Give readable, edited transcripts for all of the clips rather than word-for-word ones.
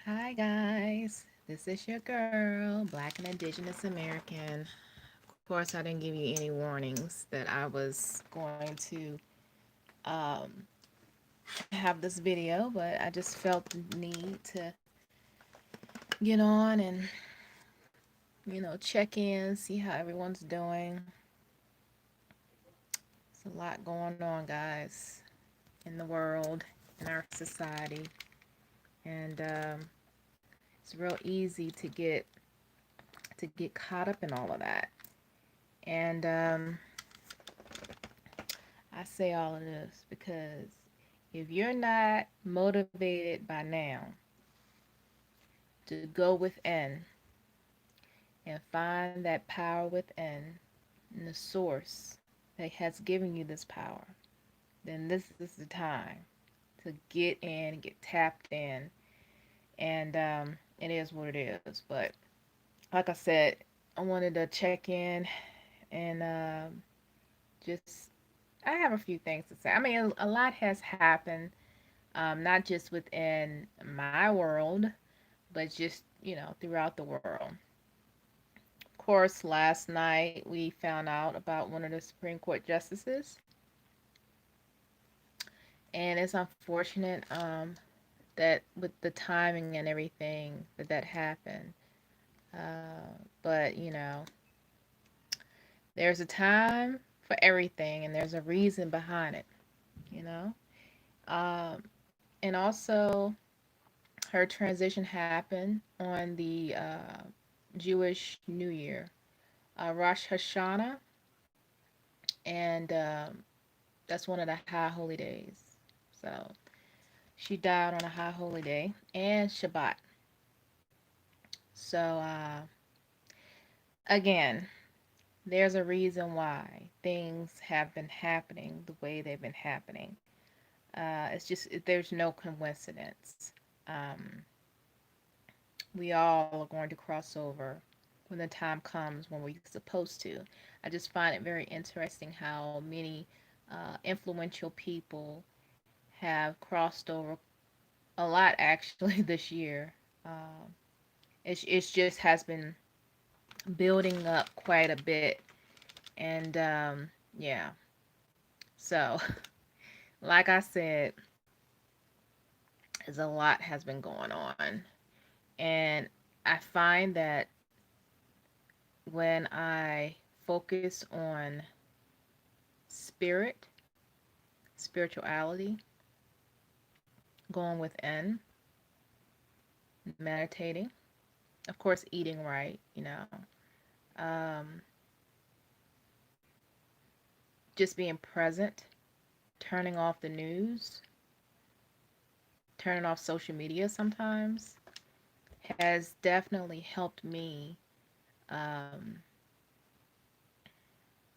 Hi guys, this is your girl, Black and Indigenous American. Of course, I didn't give you any warnings that I was going to um, have this video, but I just felt the need to get on and check in, see how everyone's doing. There's a lot going on, guys, in the world, in our society, and it's real easy to get caught up in all of that. And I say all of this because if you're not motivated by now to go within and find that power within and the source that has given you this power, then this is the time to get in, get tapped in, and it is what it is. But like I said, I wanted to check in and just I have a few things to say. I mean, a lot has happened, not just within my world, but just, throughout the world. Of course, last night we found out about one of the Supreme Court justices, and it's unfortunate that with the timing and everything that happened. But, there's a time for everything, and there's a reason behind it, you know? Um, and also, her transition happened on the Jewish New Year, Rosh Hashanah, and that's one of the high holy days. So she died on a high holy day and Shabbat. So again, there's a reason why things have been happening the way they've been happening. It's just there's no coincidence. Um, we all are going to cross over when the time comes when we're supposed to. I just find it very interesting how many influential people have crossed over a lot actually this year. Um, it's just has been building up quite a bit, and yeah. So, like I said, there's a lot has been going on, and I find that when I focus on spirit, spirituality, going within, meditating, of course, eating right, um, just being present, turning off the news, turning off social media sometimes has definitely helped me um,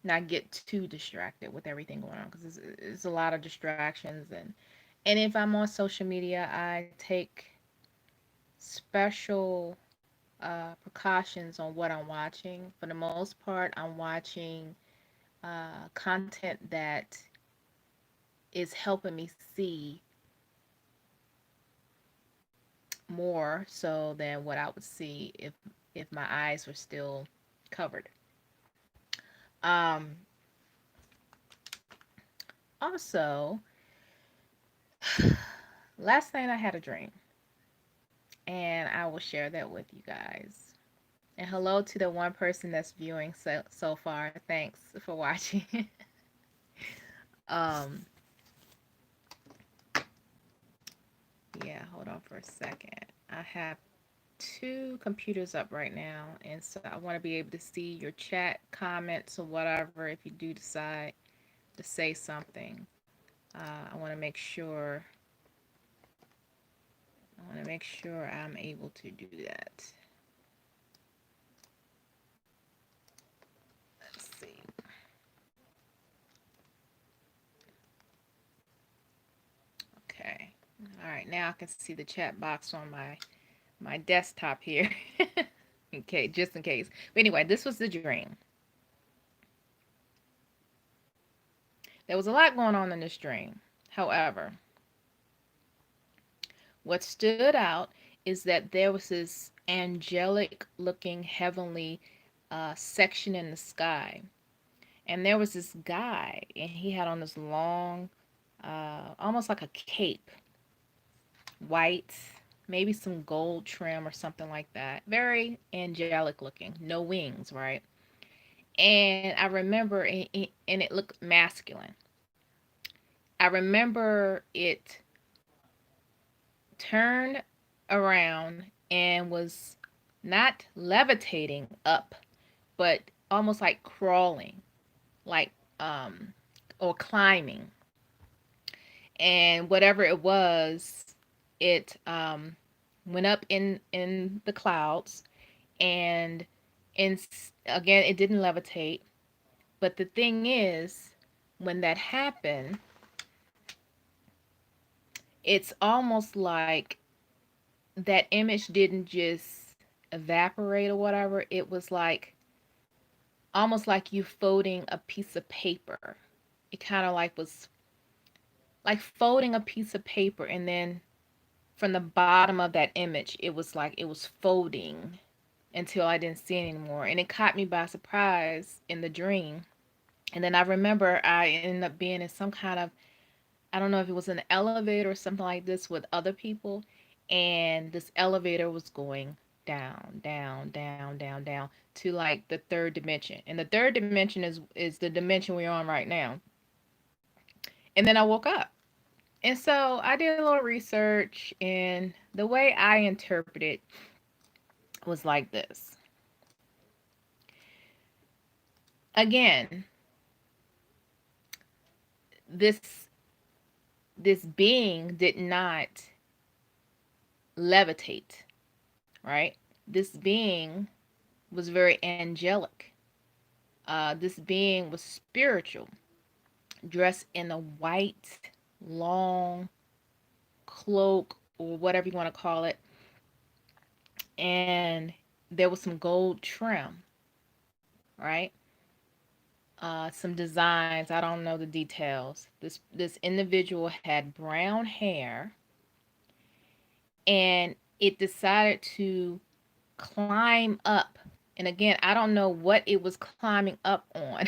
not get too distracted with everything going on because it's a lot of distractions and if I'm on social media, I take special precautions on what I'm watching. For the most part, I'm watching content that is helping me see more so than what I would see if my eyes were still covered. Um, Also, last night I had a dream, and I will share that with you guys. And hello to the one person that's viewing so far. Thanks for watching. um, yeah, hold on for a second. I have two computers up right now, and so I want to be able to see your chat, comments, or whatever if you do decide to say something. I want to make sure. I want to make sure I'm able to do that. Let's see. Okay. All right. Now I can see the chat box on my desktop here. Okay, just in case. But anyway, this was the dream. There was a lot going on in this dream. However, what stood out is that there was this angelic looking heavenly section in the sky. And there was this guy, and he had on this long, almost like a cape, white, maybe some gold trim or something like that. Very angelic looking, no wings, right? And I remember, and it looked masculine. I remember it turned around and was not levitating up, but almost like crawling, like or climbing. And whatever it was, it went up in the clouds, and again it didn't levitate. But the thing is, when that happened, it's almost like that image didn't just evaporate or whatever. It was like almost like you folding a piece of paper. It kind of like was like folding a piece of paper, and then from the bottom of that image it was like it was folding until I didn't see it anymore, and it caught me by surprise in the dream. And then I remember I ended up being in some kind of, I don't know if it was an elevator or something like this with other people, and this elevator was going down, down, down, down, down to like the third dimension. And the third dimension is the dimension we're on right now. And then I woke up. And so I did a little research, and the way I interpret it was like this. Again, this this being did not levitate, right? This being was very angelic. This being was spiritual, dressed in a white, long cloak or whatever you want to call it, and there was some gold trim, right? Some designs. I don't know the details. This individual had brown hair, and it decided to climb up. And again, I don't know what it was climbing up on,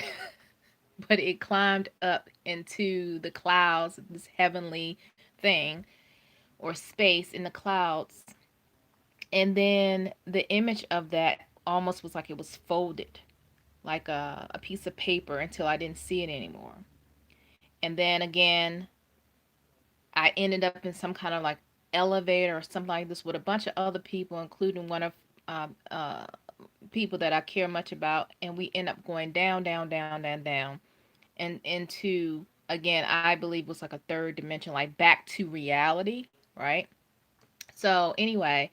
but it climbed up into the clouds, this heavenly thing or space in the clouds. And then the image of that almost was like it was folded like a piece of paper until I didn't see it anymore. And then again, I ended up in some kind of like elevator or something like this with a bunch of other people, including one of uh, uh, people that I care much about, and we end up going down, down, down, down, down, and into again, I believe was like a third dimension, like back to reality, right? So anyway,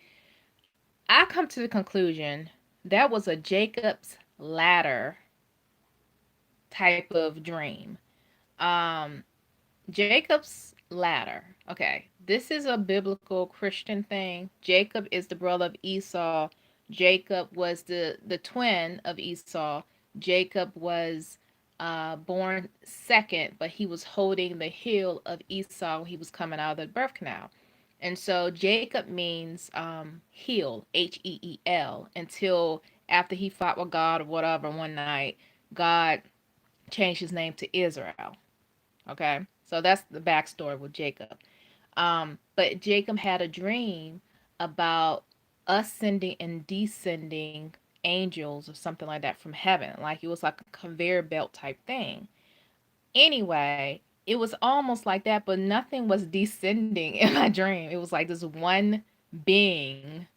I come to the conclusion that was a Jacob's ladder type of dream. Um, Jacob's ladder. Okay, this is a biblical Christian thing. Jacob is the brother of Esau. Jacob was the twin of Esau. Jacob was born second, but he was holding the heel of Esau when he was coming out of the birth canal. And so Jacob means heel, Heel, until after he fought with God or whatever one night, God changed his name to Israel. Okay, so that's the backstory with Jacob. But Jacob had a dream about ascending and descending angels or something like that from heaven. Like it was like a conveyor belt type thing. Anyway, it was almost like that, but nothing was descending in my dream. It was like this one being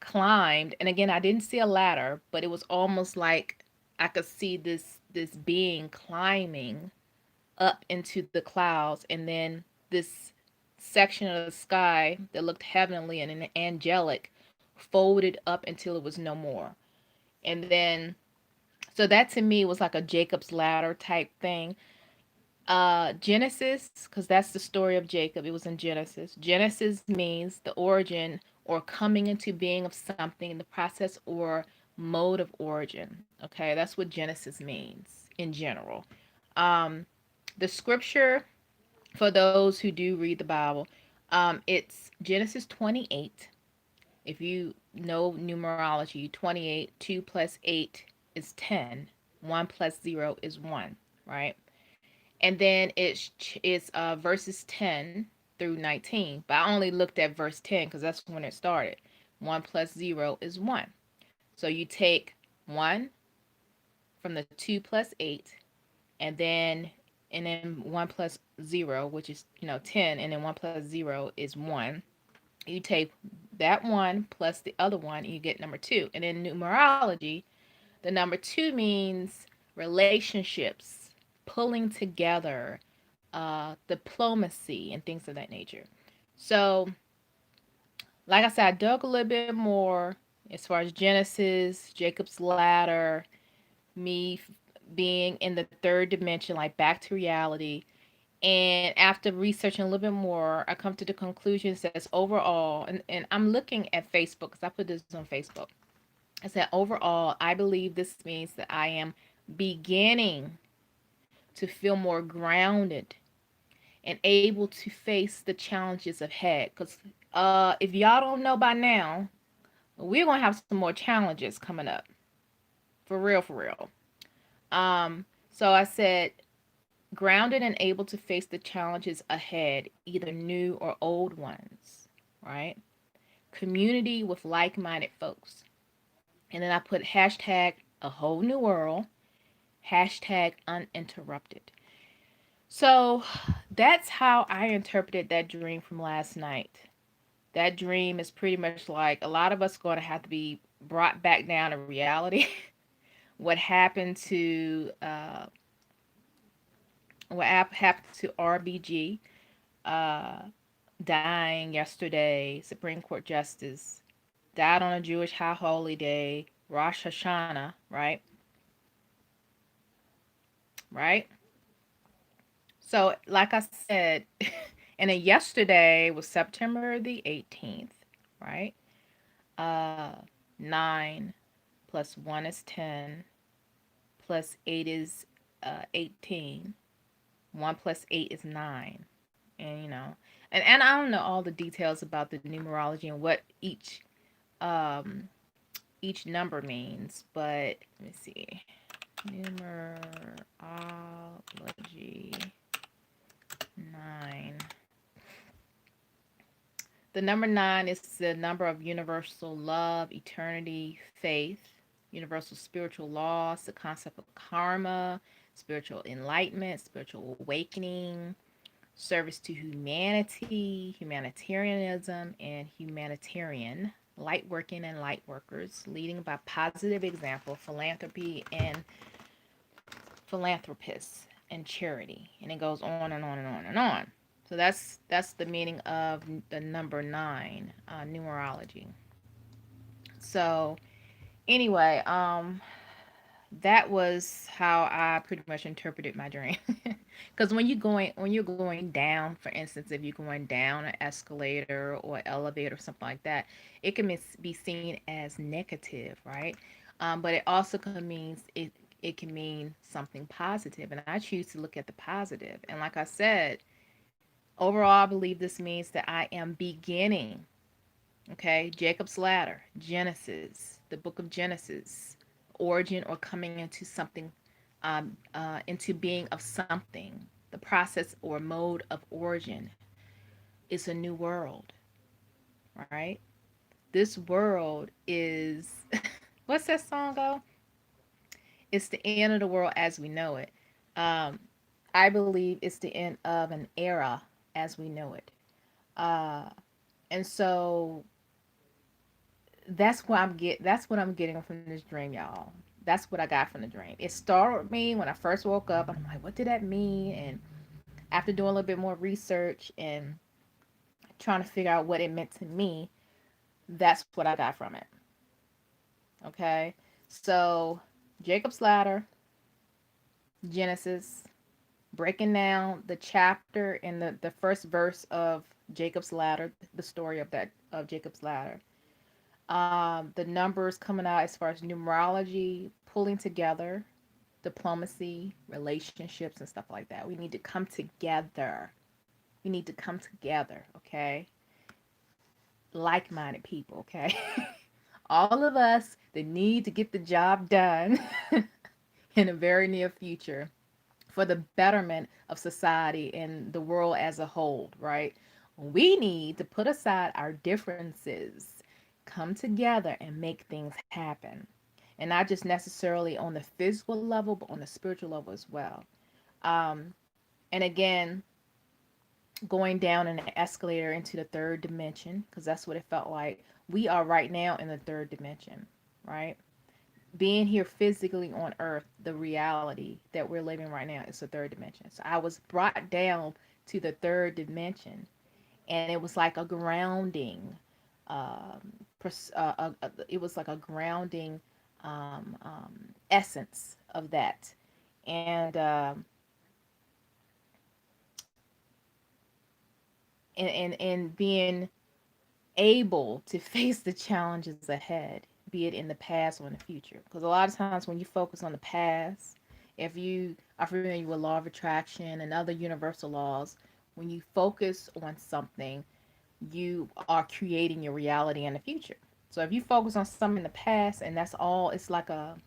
climbed, and again, I didn't see a ladder, but it was almost like I could see this being climbing up into the clouds, and then this section of the sky that looked heavenly and angelic folded up until it was no more. And then, so that to me was like a Jacob's ladder type thing. Genesis, because that's the story of Jacob, it was in Genesis. Genesis means the origin or coming into being of something, the process or mode of origin. Okay, that's what Genesis means in general. Um, the scripture, for those who do read the Bible, it's Genesis 28, If you know numerology, 28, 2 plus 8 is 10, 1 plus 0 is 1, right? And then it's verses 10 through 19. But I only looked at verse 10 because that's when it started. 1 plus 0 is 1. So you take 1 from the 2 plus 8, and then 1 plus 0, which is 10, and then 1 plus 0 is 1. You take that one plus the other one, and you get number 2. And in numerology, the number 2 means relationships, pulling together, diplomacy, and things of that nature. So, like I said, I dug a little bit more as far as Genesis, Jacob's ladder, me being in the third dimension, like back to reality. And after researching a little bit more, I come to the conclusion says overall, and I'm looking at Facebook because I put this on Facebook. I said overall, I believe this means that I am beginning to feel more grounded and able to face the challenges ahead. Because if y'all don't know by now, we're gonna have some more challenges coming up, for real, for real. So I said grounded and able to face the challenges ahead, either new or old ones, right? Community with like-minded folks. And then I put hashtag a whole new world, hashtag uninterrupted. So that's how I interpreted that dream from last night. That dream is pretty much like a lot of us going to have to be brought back down to reality. what happened to uh, what happened to RBG uh, dying yesterday, Supreme Court Justice, died on a Jewish high holy day, Rosh Hashanah, right? Right? So, like I said, and then yesterday was September the 18th, right? Uh, 9 plus 1 is 10, plus 8 is 18. 1 plus 8 is 9. And, and I don't know all the details about the numerology and what um, each number means, but let me see. Numerology 9. The number 9 is the number of universal love, eternity, faith, universal spiritual laws, the concept of karma, spiritual enlightenment, spiritual awakening, service to humanity, humanitarianism, and humanitarian, light working and light workers, leading by positive example, philanthropy and philanthropists, and charity. And it goes on and on and on and on. So that's the meaning of the number 9 numerology. So anyway, that was how I pretty much interpreted my dream. Because when you're going down, for instance, if you're going down an escalator or elevator or something like that, it can be seen as negative, right? But it also can means it can mean something positive, and I choose to look at the positive. And like I said, overall, I believe this means that I am beginning. Okay, Jacob's ladder, Genesis, the book of Genesis, origin or coming into something, into being of something. The process or mode of origin is a new world, right? This world is, what's that song go? It's the end of the world as we know it. Um, I believe it's the end of an era as we know it. Uh, and so that's what I'm getting from this dream, y'all. That's what I got from the dream. It startled me when I first woke up. I'm like, what did that mean? And after doing a little bit more research and trying to figure out what it meant to me, that's what I got from it. Okay. So Jacob's ladder, Genesis, breaking down the chapter in the first verse of Jacob's ladder, the story of Jacob's ladder. The numbers coming out as far as numerology, pulling together, diplomacy, relationships, and stuff like that. We need to come together. We need to come together, okay? like-minded people, okay? All of us that need to get the job done in the very near future for the betterment of society and the world as a whole, right? We need to put aside our differences, come together, and make things happen. And not just necessarily on the physical level, but on the spiritual level as well. Um, and again, going down an escalator into the third dimension, because that's what it felt like. We are right now in the third dimension, right? Being here physically on earth, the reality that we're living right now is the third dimension. So I was brought down to the third dimension, and it was like a grounding. It was like a grounding essence of that, and being able to face the challenges ahead, be it in the past or in the future. Because a lot of times when you focus on the past, if you are familiar with law of attraction and other universal laws, when you focus on something, you are creating your reality in the future. So if you focus on something in the past and that's all, it's like on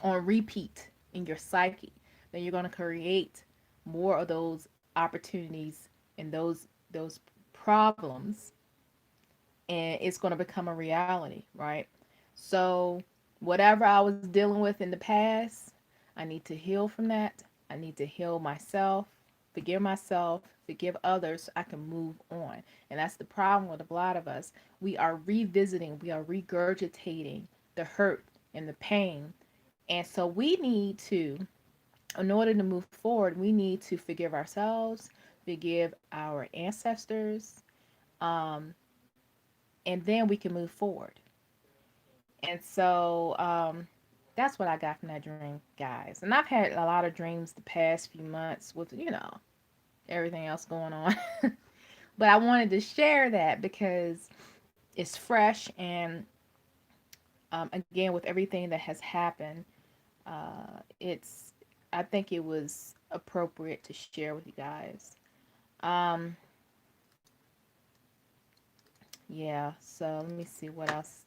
repeat in your psyche, then you're going to create more of those opportunities and those problems, and it's going to become a reality, right? So whatever I was dealing with in the past, I need to heal from that. I need to heal myself, forgive others so I can move on. And that's the problem with a lot of us. We are revisiting, we are regurgitating the hurt and the pain. And so we need to, in order to move forward, we need to forgive ourselves, forgive our ancestors, um, and then we can move forward. And so that's what I got from that dream, guys. And I've had a lot of dreams the past few months with, everything else going on. But I wanted to share that because it's fresh and again, with everything that has happened, it's I think it was appropriate to share with you guys. Um, yeah, so let me see what else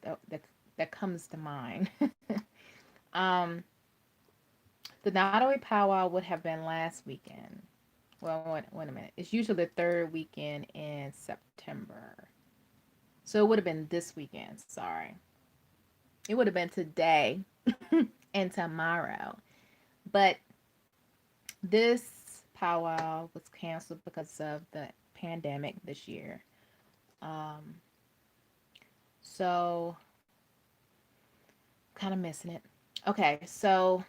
that comes to mind. um, the Nottoway powwow would have been last weekend. Well, wait a minute. It's usually the third weekend in September. So it would have been this weekend. Sorry. It would have been today and tomorrow. But this powwow was canceled because of the pandemic this year. Um, so kind of missing it. Okay, so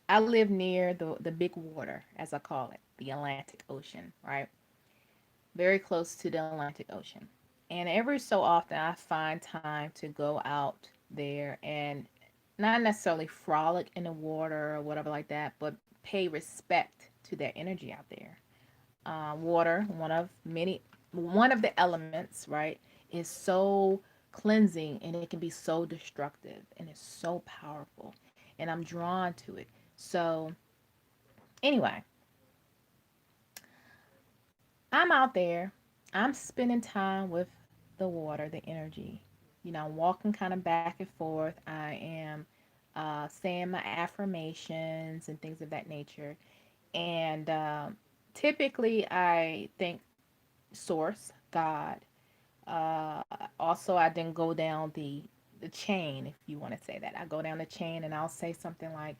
I live near the big water, as I call it, the Atlantic Ocean, right? Very close to the Atlantic Ocean. And every so often I find time to go out there and not necessarily frolic in the water or whatever like that, but pay respect to their energy out there. Water, one of the elements, right, is so cleansing and it can be so destructive and it's so powerful. And I'm drawn to it. So, anyway, I'm out there. I'm spending time with the water, the energy. I'm walking kind of back and forth. I am saying my affirmations and things of that nature. And typically, I think source, God. Also, I then go down the chain, if you want to say that. I go down the chain and I'll say something like,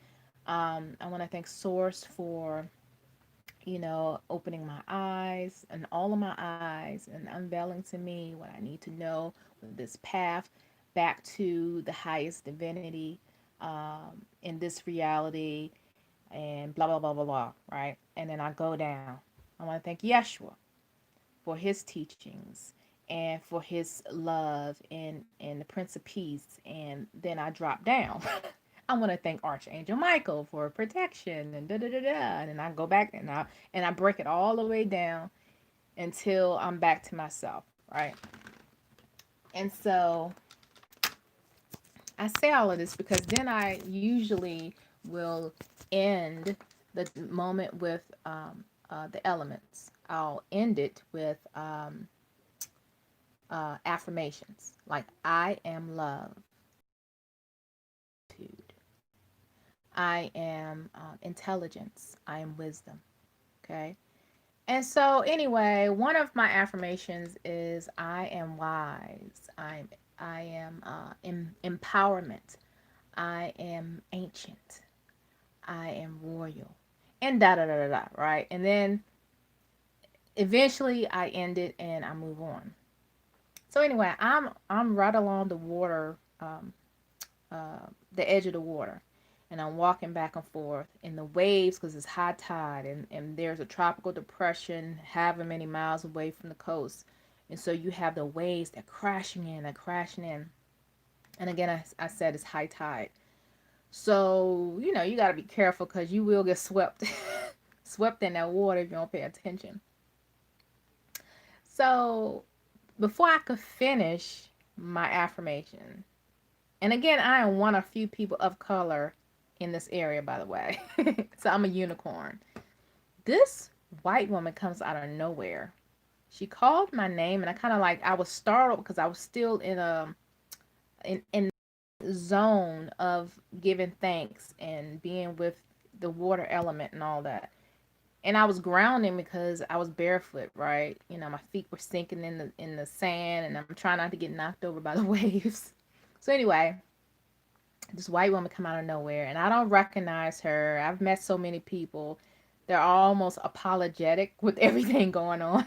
I want to thank source for opening my eyes and all of my eyes and unveiling to me what I need to know with this path back to the highest divinity in this reality and blah, blah, blah, blah, blah, right? And then I go down. I want to thank Yeshua for his teachings and for his love and the Prince of Peace. And then I drop down. I want to thank Archangel Michael for protection and da da da da. And then I go back and I break it all the way down until I'm back to myself, right? And so I say all of this because then I usually will end the moment with the elements. I'll end it with affirmations like I am love, I am intelligence, I am wisdom. Okay. And so, anyway, one of my affirmations is I am wise. I am empowerment. I am ancient. I am royal. And da da da da da. Right. And then eventually I end it and I move on. So anyway, I'm right along the water, the edge of the water, and I'm walking back and forth in the waves because it's high tide and there's a tropical depression however many miles away from the coast. And so you have the waves that crashing in, that crashing in. And again, I said it's high tide. So, you got to be careful because you will get swept, swept in that water if you don't pay attention. So, before I could finish my affirmation, and again, I am one of few people of color in this area, by the way. So I'm a unicorn. This white woman comes out of nowhere. She called my name, and I was startled because I was still in zone of giving thanks and being with the water element and all that. And I was grounding because I was barefoot, right? My feet were sinking in the sand, and I'm trying not to get knocked over by the waves. So anyway, this white woman come out of nowhere, and I don't recognize her. I've met so many people. They're almost apologetic with everything going on.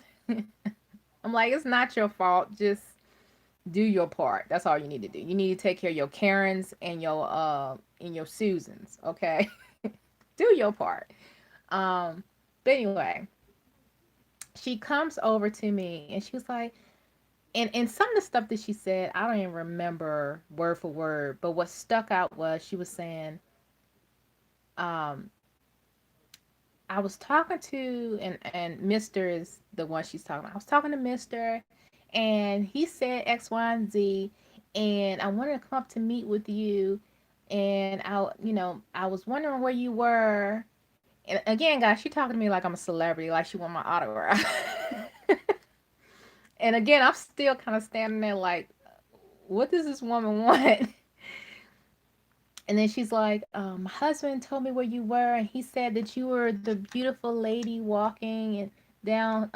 I'm like, it's not your fault. Just do your part. That's all you need to do. You need to take care of your Karens and your Susans, okay? Do your part. Um, but anyway, she comes over to me and she was like, and some of the stuff that she said, I don't even remember word for word, but what stuck out was she was saying, um, I was talking to and Mr. is the one she's talking about. I was talking to Mr. and he said X, Y, and Z, and I wanted to come up to meet with you, and I was wondering where you were. And again, guys, she talking to me like I'm a celebrity, like she want my autograph. And again, I'm still kind of standing there like, what does this woman want? And then she's like, my husband told me where you were, and he said that you were the beautiful lady walking and down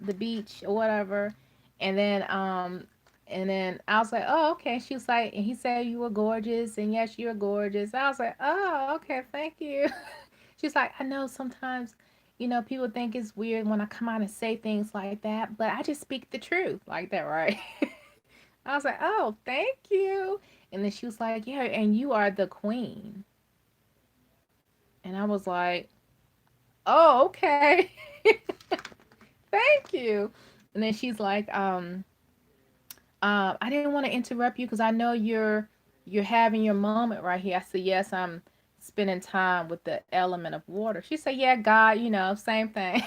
the beach or whatever. And then I was like, oh, okay. She was like, and he said you were gorgeous, and yes, you're gorgeous. I was like, oh, okay, thank you. She's like, I know sometimes, people think it's weird when I come out and say things like that, but I just speak the truth like that, right? I was like, oh, thank you. And then she was like, yeah, and you are the queen. And I was like, oh, okay. Thank you. And then she's like, I didn't want to interrupt you because I know you're having your moment right here. I said, yes, I'm spending time with the element of water. She said, yeah, God, same thing.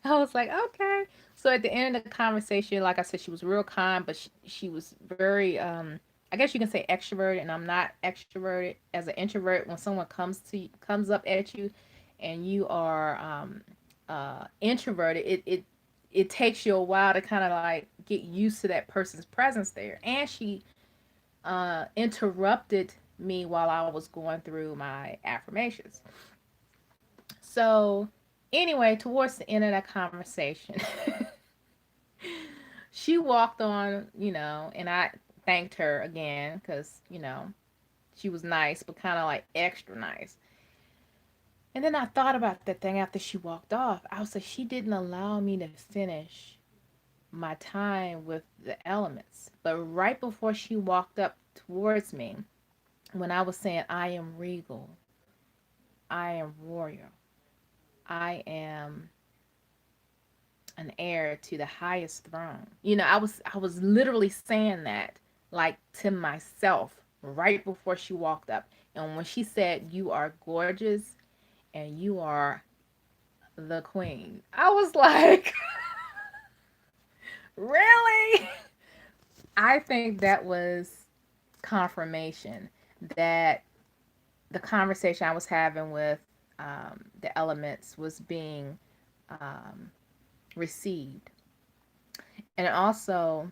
I was like, okay. So at the end of the conversation, like I said, she was real kind, but she was very, I guess you can say extroverted, and I'm not extroverted. As an introvert, when someone comes up at you, and you are introverted, it takes you a while to kind of like get used to that person's presence there. And she interrupted me while I was going through my affirmations. So anyway, towards the end of that conversation, she walked on, and I thanked her again because, she was nice, but kind of like extra nice. And then I thought about that thing after she walked off. I was like, she didn't allow me to finish my time with the elements. But right before she walked up towards me, when I was saying, I am regal, I am royal, I am an heir to the highest throne. I was literally saying that like to myself right before she walked up. And when she said, you are gorgeous and you are the queen, I was like, really? I think that was confirmation that the conversation I was having with the elements was being um, received. And also,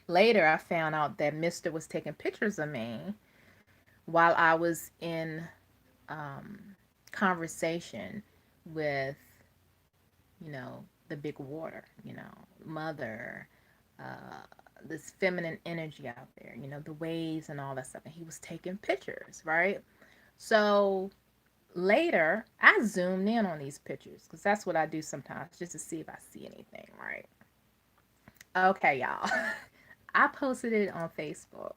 later I found out that Mr. was taking pictures of me while I was in conversation with, the big water, mother, uh, this feminine energy out there, the waves and all that stuff. And he was taking pictures, right? So later, I zoomed in on these pictures because that's what I do sometimes just to see if I see anything, right? Okay, y'all. I posted it on Facebook,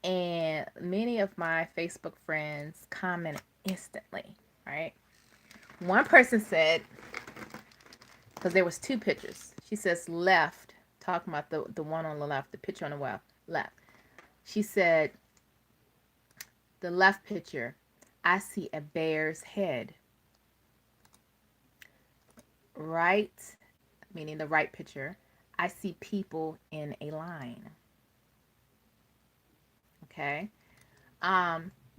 and many of my Facebook friends commented instantly, right? One person said, because there was two pictures. She says left, talking about the one on the left, the picture on the left. She said, the left picture, I see a bear's head. Right, meaning the right picture, I see people in a line. Okay.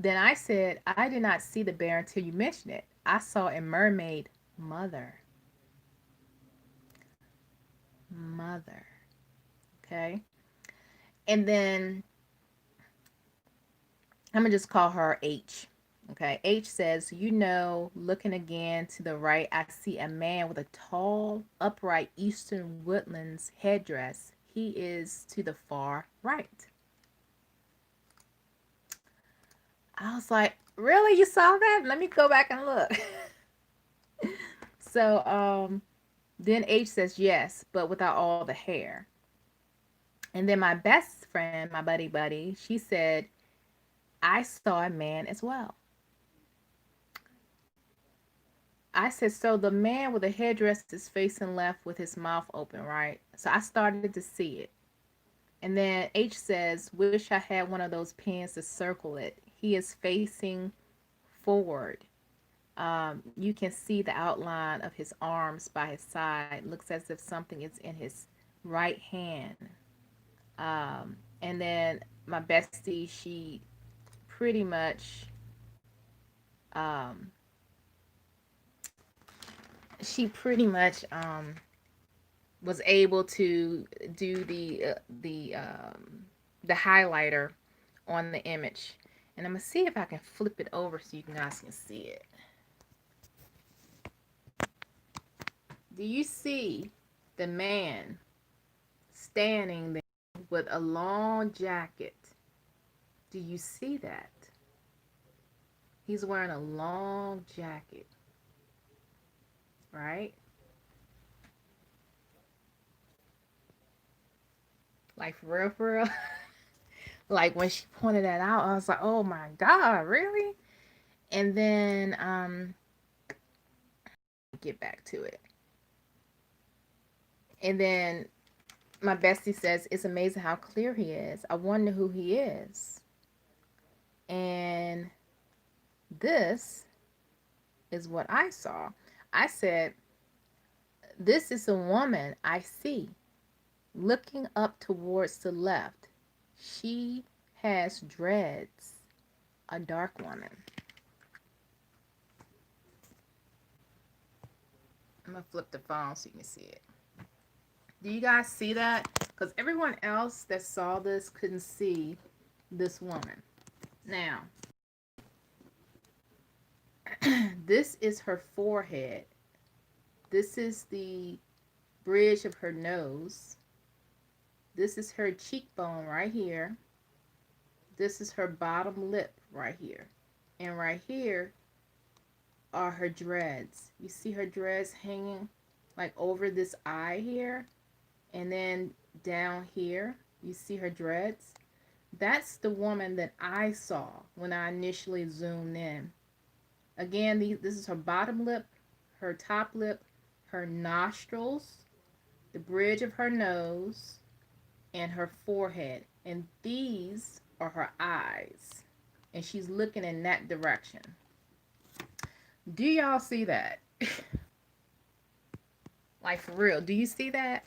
Then I said, I did not see the bear until you mentioned it. I saw a mermaid mother. Mother. Okay. And then I'm going to just call her H. Okay. H says, looking again to the right, I see a man with a tall, upright Eastern Woodlands headdress. He is to the far right. I was like, really? You saw that? Let me go back and look. So, then H says yes, but without all the hair. And then my best friend, my buddy, she said, I saw a man as well. I said, so the man with the headdress is facing left with his mouth open, right? So I started to see it. And then H says, wish I had one of those pens to circle it. He is facing forward. You can see the outline of his arms by his side. Looks as if something is in his right hand. And then my bestie, pretty much, um, she pretty much was able to do the highlighter on the image. And I'm gonna see if I can flip it over so you guys can see it. Do you see the man standing there with a long jacket? Do you see that? He's wearing a long jacket, right? Like for real, for real. Like when she pointed that out, I was like, "Oh my God, really?" And then get back to it. And then my bestie says, "It's amazing how clear he is. I wonder who he is." And this is what I saw. I said, "This is a woman I see looking up towards the left. She has dreads, a dark woman." I'm gonna flip the phone so you can see it. Do you guys see that? Because everyone else that saw this couldn't see this woman. Now, this is her forehead. This is the bridge of her nose. This is her cheekbone right here. This is her bottom lip right here. And right here are her dreads. You see her dreads hanging like over this eye here. And then down here, you see her dreads. That's the woman that I saw when I initially zoomed in. Again, this is her bottom lip, her top lip, her nostrils, the bridge of her nose, and her forehead. And these are her eyes. And she's looking in that direction. Do y'all see that? Like for real, do you see that?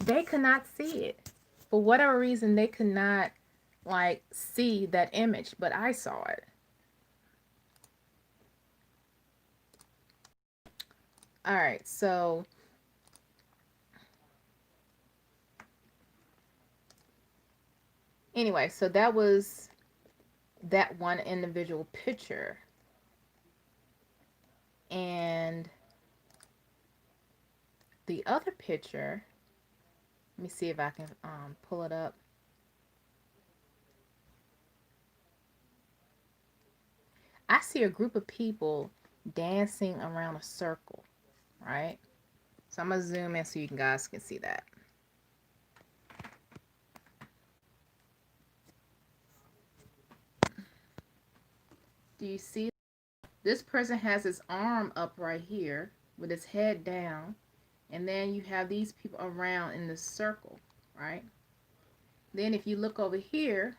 They could not see it. For whatever reason, they could not like see that image, but I saw it. All right, so anyway, so that was that one individual picture. And the other picture, let me see if I can pull it up. I see a group of people dancing around a circle, right? So I'm going to zoom in so you guys can see that. Do you see? This person has his arm up right here with his head down. And then you have these people around in this circle, right? Then if you look over here,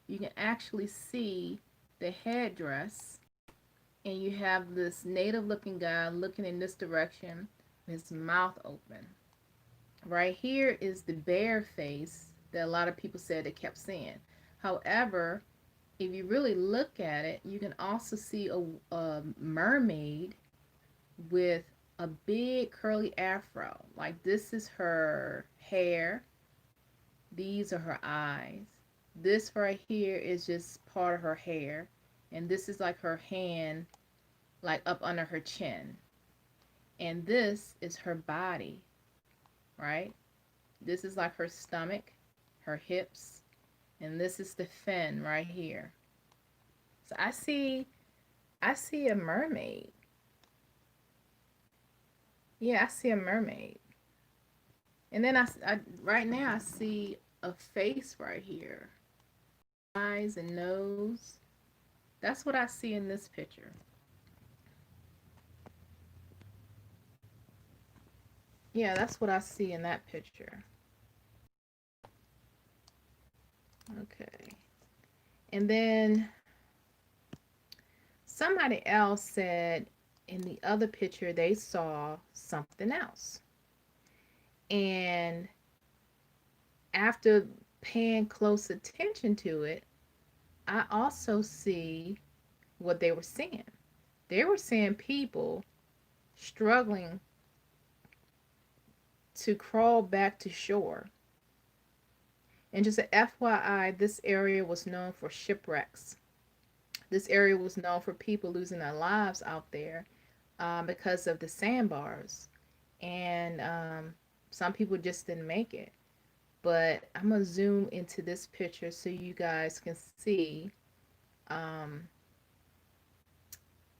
you can actually see the headdress. And you have this native looking guy looking in this direction, his mouth open. Right here is the bear face that a lot of people said they kept seeing. However, if you really look at it, you can also see a mermaid with a big curly afro. Like this is her hair. These are her eyes. This right here is just part of her hair. And this is like her hand, like up under her chin. And this is her body, right? This is like her stomach, her hips, and this is the fin right here. So I see a mermaid. Yeah, I see a mermaid. And then right now I see a face right here. Eyes and nose. That's what I see in this picture. Yeah, that's what I see in that picture. Okay. And then somebody else said in the other picture they saw something else. And after paying close attention to it, I also see what they were seeing. They were seeing people struggling to crawl back to shore. And just an FYI, this area was known for shipwrecks. This area was known for people losing their lives out there because of the sandbars. And some people just didn't make it. But I'm going to zoom into this picture so you guys can see um,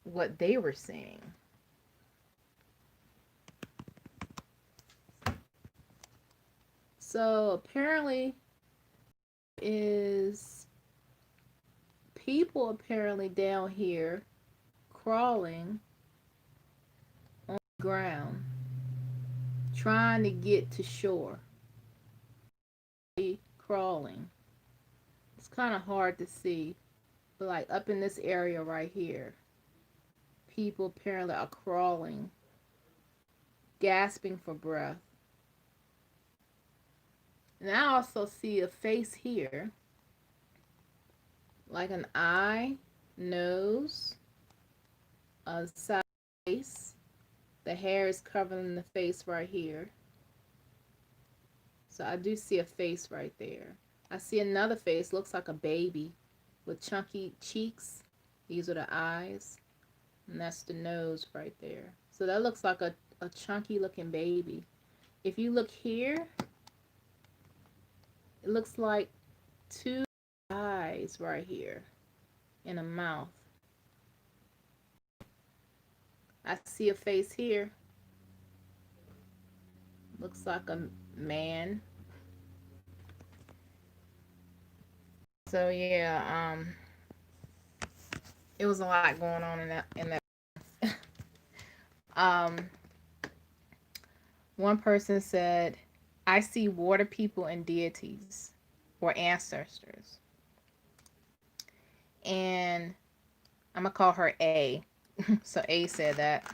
what they were seeing. So apparently is people apparently down here crawling on the ground trying to get to shore. Crawling. It's kind of hard to see, but like up in this area right here, people apparently are crawling, gasping for breath. And I also see a face here, like an eye, nose, a side face. The hair is covering the face right here. So I do see a face right there. I see another face, looks like a baby with chunky cheeks. These are the eyes. And that's the nose right there. So that looks like a chunky looking baby. If you look here, it looks like two eyes right here and a mouth. I see a face here. Looks like a man. So yeah, it was a lot going on in that. um, one person said, "I see water people and deities or ancestors," and I'm gonna call her A. So A said that.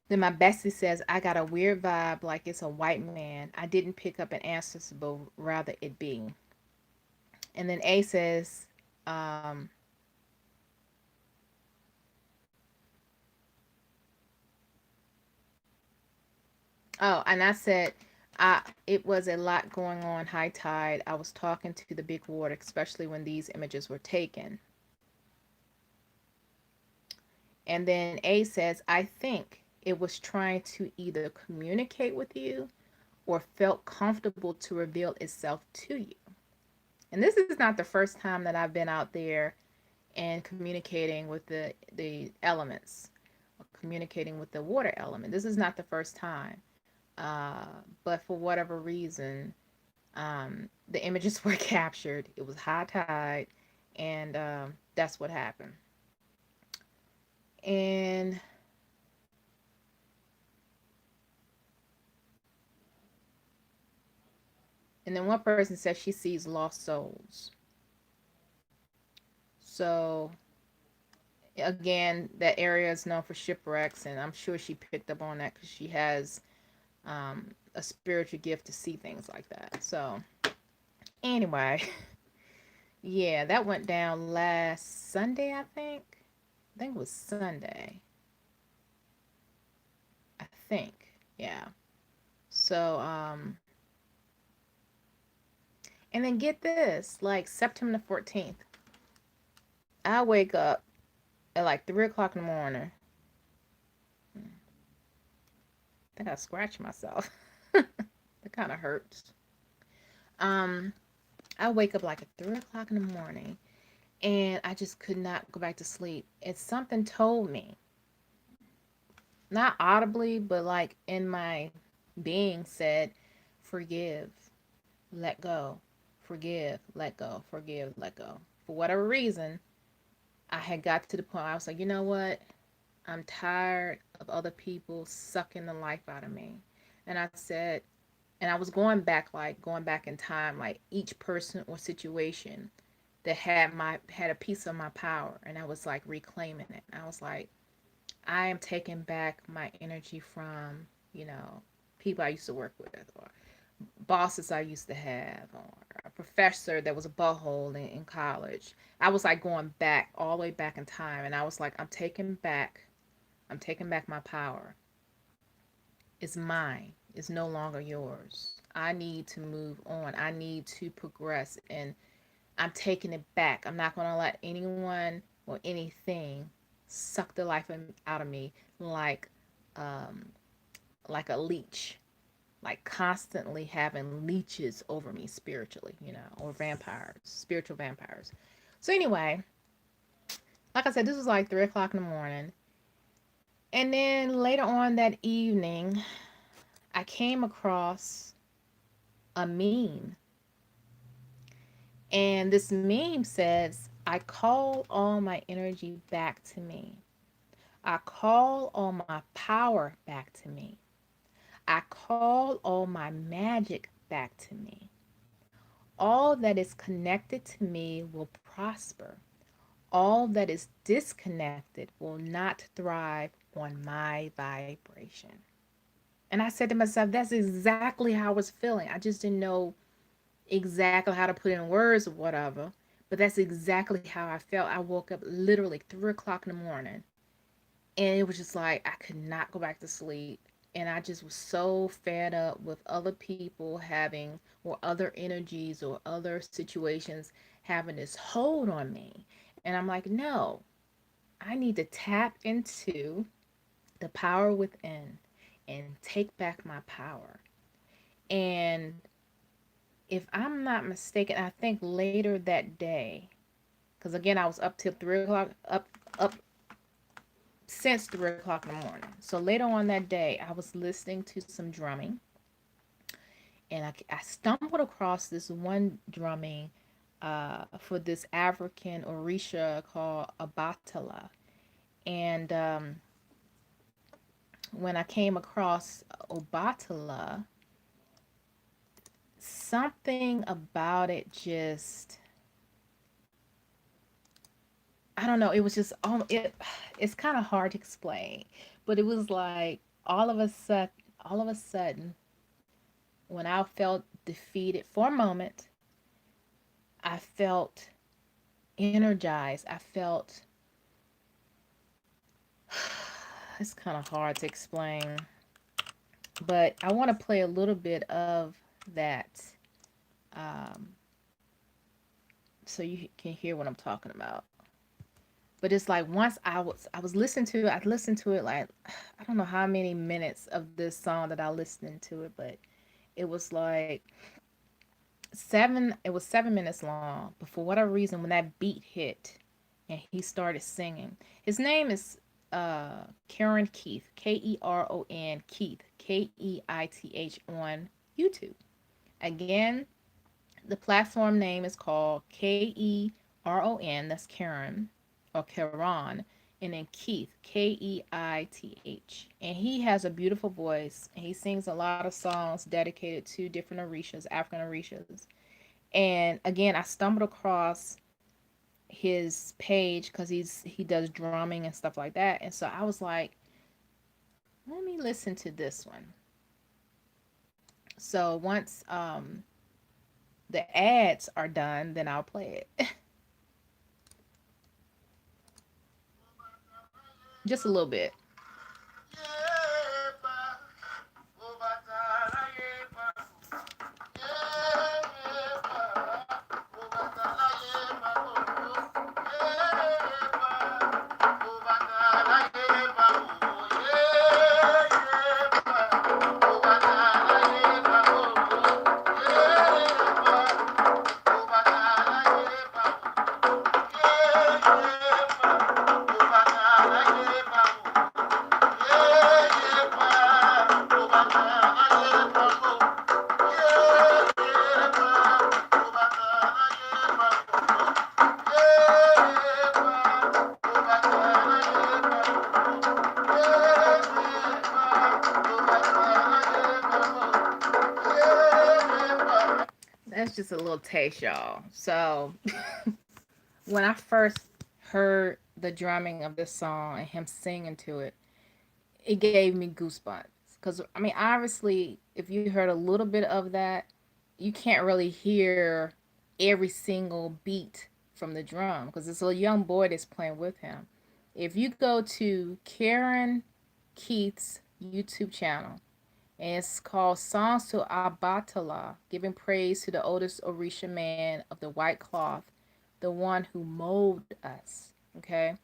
Then my bestie says, "I got a weird vibe like it's a white man. I didn't pick up an ancestor, but rather it being." And then A says, um, Oh, and I said, it was a lot going on high tide. I was talking to the big water, especially when these images were taken. And then A says, I think it was trying to either communicate with you or felt comfortable to reveal itself to you. And this is not the first time that I've been out there and communicating with the elements, communicating with the water element. This is not the first time. But for whatever reason, the images were captured. It was high tide, and that's what happened. And and then one person says she sees lost souls. So again, that area is known for shipwrecks, and I'm sure she picked up on that because she has a spiritual gift to see things like that. So anyway, yeah, that went down last Sunday, I think. I think it was Sunday. I think. Yeah. So, and then get this, like September the 14th, I wake up at like 3 o'clock in the morning. I think I scratched myself. That kind of hurts. Um, I wake up like at 3 o'clock in the morning, and I just could not go back to sleep. And something told me, not audibly, but like in my being, said, forgive, let go, forgive, let go, forgive, let go. For whatever reason, I had got to the point where I was like, you know what? I'm tired of other people sucking the life out of me. And I said, and I was going back, like going back in time, like each person or situation that had a piece of my power, and I was like reclaiming it. I was like, I am taking back my energy from, people I used to work with, or bosses I used to have, or a professor that was a butthole in college. I was like going back all the way back in time, and I was like, I'm taking back my power. It's mine. It's no longer yours. I need to move on. I need to progress, and I'm taking it back. I'm not going to let anyone or anything suck the life out of me um, like a leech, like constantly having leeches over me spiritually, or vampires, spiritual vampires. So anyway, like I said, this was like 3 o'clock in the morning. And then later on that evening, I came across a meme. And this meme says, I call all my energy back to me. I call all my power back to me. I call all my magic back to me. All that is connected to me will prosper. All that is disconnected will not thrive on my vibration. And I said to myself, that's exactly how I was feeling. I just didn't know exactly how to put in words or whatever. But that's exactly how I felt. I woke up literally 3 o'clock in the morning, and it was just like I could not go back to sleep. And I just was so fed up with other people having, or other energies or other situations having this hold on me. And I'm like, no, I need to tap into the power within and take back my power. And if I'm not mistaken, I think later that day, because again, I was up till 3 o'clock, up since 3 o'clock in the morning. So later on that day, I was listening to some drumming, and I stumbled across this one drumming for this African Orisha called Abatala. And when I came across Obatala, something about it just, I don't know. It was just it's kind of hard to explain, but it was like all of a sudden, when I felt defeated for a moment, I felt energized. I felt it's kind of hard to explain. But I want to play a little bit of that, um, so you can hear what I'm talking about. But it's like once I was listening to it, I listened to it like I don't know how many minutes of this song that I listened to it, but it was like seven. It was 7 minutes long. But for whatever reason, when that beat hit and he started singing, his name is Karen Keith, Keron Keith, Keith on YouTube. Again, the platform name is called Keron. That's Karen or Karen, and then Keith, Keith. And he has a beautiful voice. And he sings a lot of songs dedicated to different Orishas, African Orishas. And again, I stumbled across his page because he does drumming and stuff like that. And so I was like, let me listen to this one. So once the ads are done, then I'll play it. Just a little bit. That's just a little taste, y'all. So when I first heard the drumming of this song and him singing to it, it gave me goosebumps. Because, I mean, obviously, if you heard a little bit of that, you can't really hear every single beat from the drum because it's a young boy that's playing with him. If you go to Karen Keith's YouTube channel, and it's called Songs to Abatala, giving praise to the oldest Orisha man of the white cloth, the one who molded us. Okay?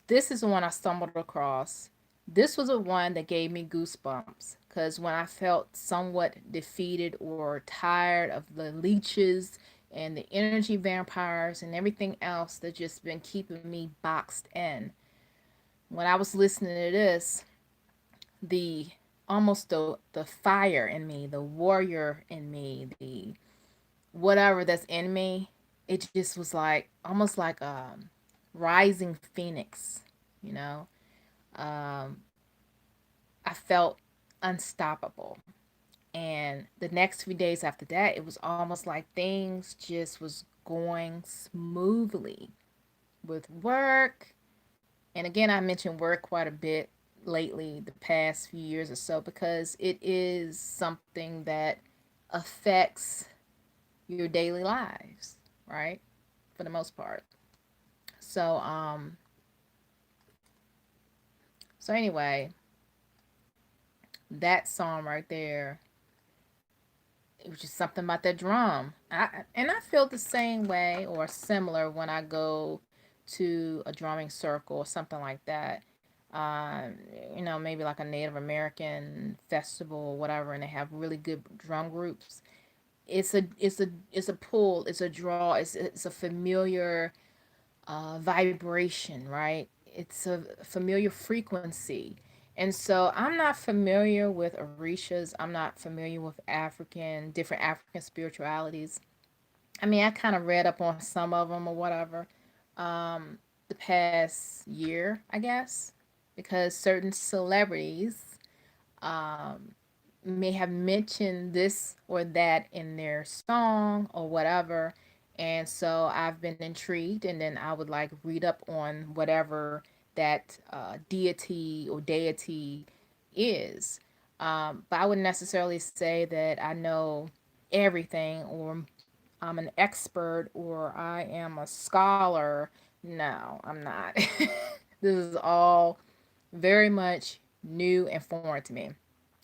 This is the one I stumbled across. This was the one that gave me goosebumps because when I felt somewhat defeated or tired of the leeches and the energy vampires and everything else that just been keeping me boxed in. When I was listening to this, the almost the fire in me, the warrior in me, the whatever that's in me, it just was like almost like a rising phoenix, you know. Um, I felt unstoppable. And the next few days after that, it was almost like things just was going smoothly with work. And again, I mentioned work quite a bit lately, the past few years or so, because it is something that affects your daily lives, right? For the most part. So, so anyway, that song right there, it was just something about that drum. And I feel the same way or similar when I go to a drumming circle or something like that. Um, maybe like a Native American festival or whatever, and they have really good drum groups. It's a pull, it's a draw, it's a familiar vibration, right? It's a familiar frequency. And so I'm not familiar with Orishas. I'm not familiar with different African spiritualities. I mean, I kind of read up on some of them or whatever the past year, I guess, because certain celebrities um, may have mentioned this or that in their song or whatever. And so I've been intrigued, and then I would like read up on whatever that deity or deity is. But I wouldn't necessarily say that I know everything or I'm an expert or I am a scholar. No, I'm not. This is all very much new and foreign to me.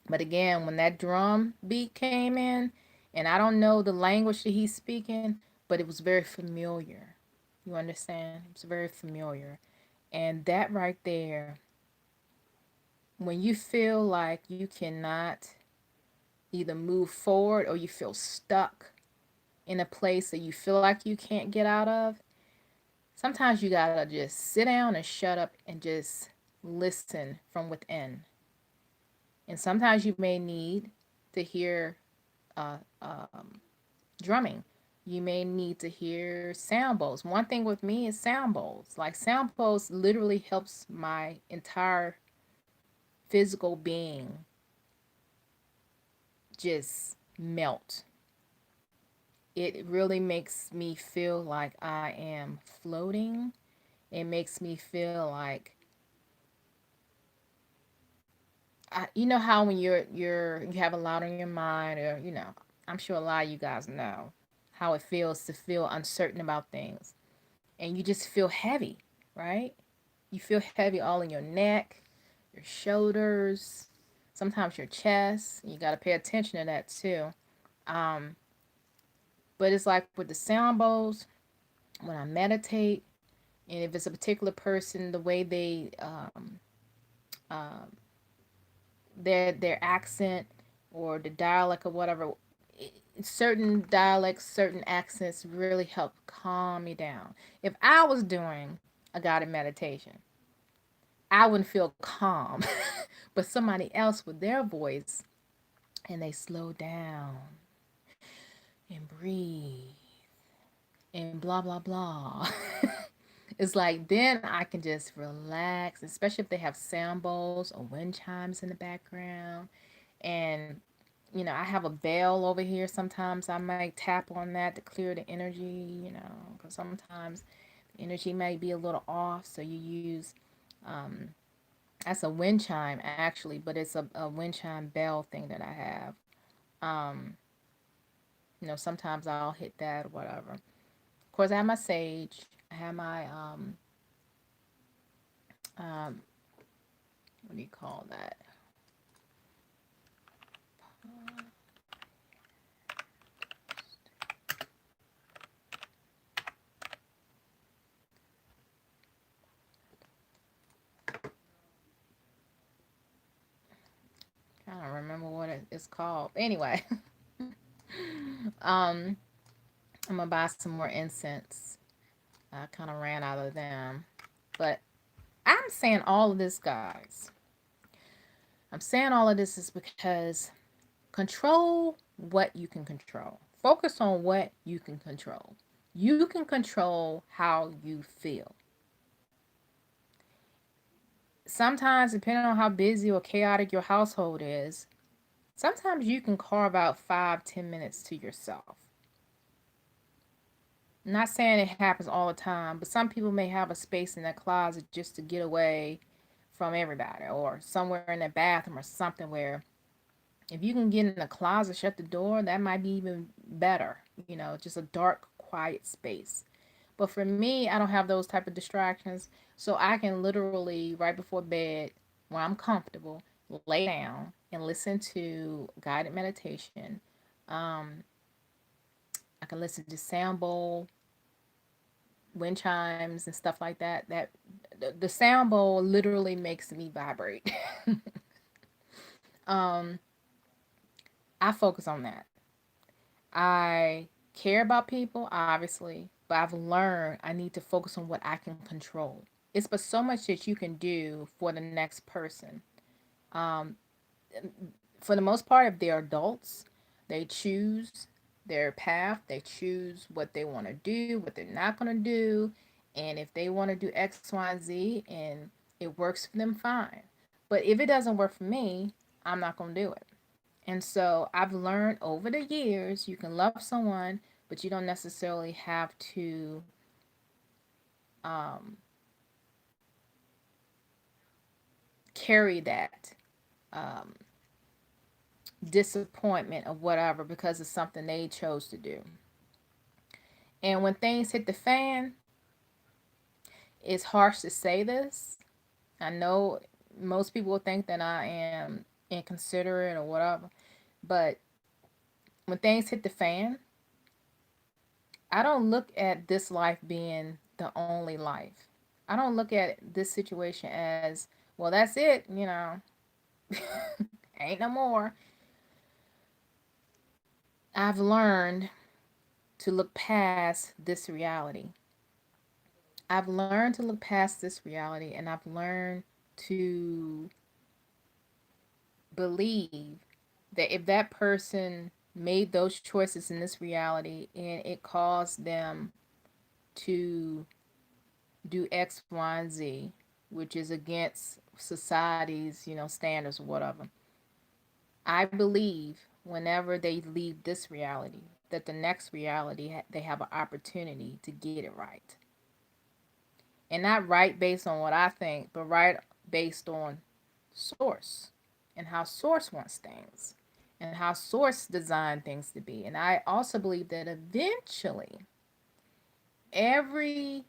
But again, when that drum beat came in, and I don't know the language that he's speaking, but it was very familiar. You understand? It's very familiar. And that right there, when you feel like you cannot either move forward or you feel stuck in a place that you feel like you can't get out of, sometimes you gotta just sit down and shut up and just listen from within. And sometimes you may need to hear uh, um, drumming. You may need to hear sound bowls. One thing with me is sound bowls. Like sound bowls literally helps my entire physical being just melt. It really makes me feel like I am floating. It makes me feel like you know how when you have a lot on your mind, or I'm sure a lot of you guys know how it feels to feel uncertain about things, and you just feel heavy, right? You feel heavy all in your neck, your shoulders, sometimes your chest. You got to pay attention to that too. Um, but it's like with the sound bowls, when I meditate, and if it's a particular person, the way they um, their accent or the dialect or whatever, certain dialects, certain accents really help calm me down. If I was doing a guided meditation, I wouldn't feel calm. But somebody else with their voice, and they slow down and breathe and blah blah blah. It's like then I can just relax, especially if they have sound bowls or wind chimes in the background. And I have a bell over here. Sometimes I might tap on that to clear the energy, because sometimes the energy may be a little off. So you use, um, that's a wind chime actually, but it's a wind chime bell thing that I have. Um, sometimes I'll hit that or whatever. Of course, I have my sage. I have my, um, what do you call that? I don't remember what it's called. Anyway, um, I'm gonna buy some more incense. I kind of ran out of them. But I'm saying all of this, guys. I'm saying all of this is because control what you can control. Focus on what you can control. You can control how you feel. Sometimes, depending on how busy or chaotic your household is, sometimes you can carve out 5, 10 minutes to yourself. I'm not saying it happens all the time, but some people may have a space in their closet just to get away from everybody, or somewhere in their bathroom or something where if you can get in the closet, shut the door, that might be even better. Just a dark, quiet space. But for me, I don't have those type of distractions, so I can literally right before bed, when I'm comfortable, lay down and listen to guided meditation. Um, I can listen to sound bowl, wind chimes, and stuff like that. The sound bowl literally makes me vibrate. um, I focus on that. I care about people, obviously, but I've learned I need to focus on what I can control. It's but so much that you can do for the next person. Um, for the most part, if they're adults, they choose their path, they choose what they want to do, what they're not going to do. And if they want to do X, Y, and Z and it works for them, fine. But if it doesn't work for me, I'm not going to do it. And so I've learned over the years you can love someone, but you don't necessarily have to um, carry that um, disappointment of whatever because it's something they chose to do. And when things hit the fan, it's harsh to say this. I know most people think that I am inconsiderate or whatever. But when things hit the fan, I don't look at this life being the only life. I don't look at this situation as, well, that's it, ain't no more. I've learned to look past this reality. I've learned to look past this reality, and I've learned to believe that if that person made those choices in this reality and it caused them to do X, Y, and Z, which is against society's, standards or whatever, I believe whenever they leave this reality, that the next reality they have an opportunity to get it right, and not right based on what I think, but right based on source and how source wants things and how source designed things to be. And I also believe that eventually every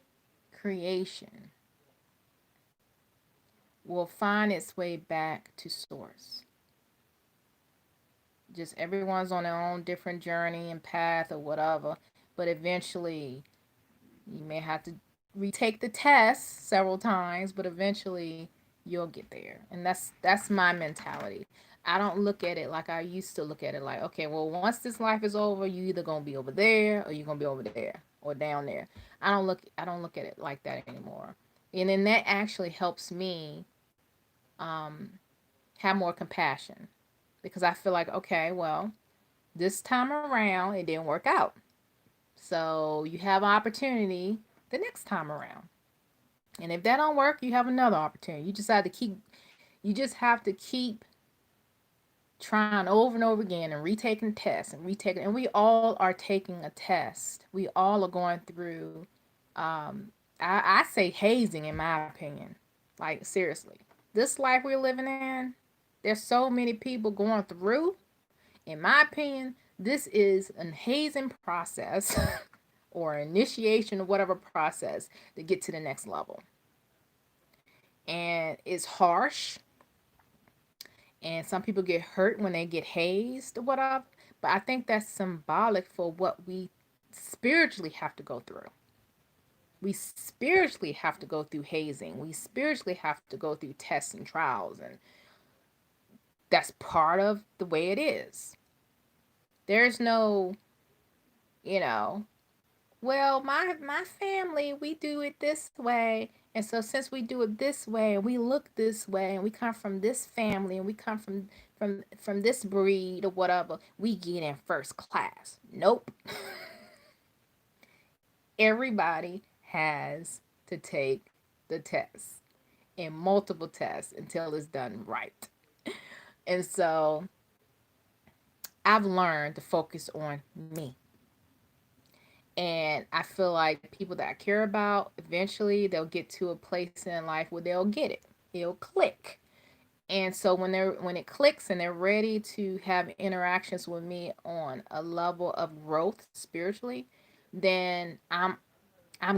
creation will find its way back to source. Just everyone's on their own different journey and path or whatever, but eventually you may have to retake the test several times, but eventually you'll get there. And that's my mentality. I don't look at it like I used to look at it, like, okay, well, once this life is over, you either gonna be over there or you're gonna be over there or down there. I don't look at it like that anymore. And then that actually helps me um, have more compassion, because I feel like, okay, well, this time around it didn't work out. So you have an opportunity the next time around. And if that don't work, you have another opportunity. You just have to keep trying over and over again and retaking tests and retaking, and we all are taking a test. We all are going through I say hazing, in my opinion. Like, seriously. This life we're living in, there's so many people going through. In my opinion, this is an hazing process or initiation of whatever process to get to the next level. And it's harsh, and some people get hurt when they get hazed or whatever. But I think that's symbolic for what we spiritually have to go through. We spiritually have to go through hazing. We spiritually have to go through tests and trials, and that's part of the way it is. There's no, you know, well, my family, we do it this way, and so since we do it this way, and we look this way, and we come from this family, and we come from this breed or whatever, we get in first class. Nope. Everybody has to take the test, and multiple tests until it's done right. And so I've learned to focus on me. And I feel like people that I care about, eventually they'll get to a place in life where they'll get it. It'll click. And so when it clicks and they're ready to have interactions with me on a level of growth spiritually, then I'm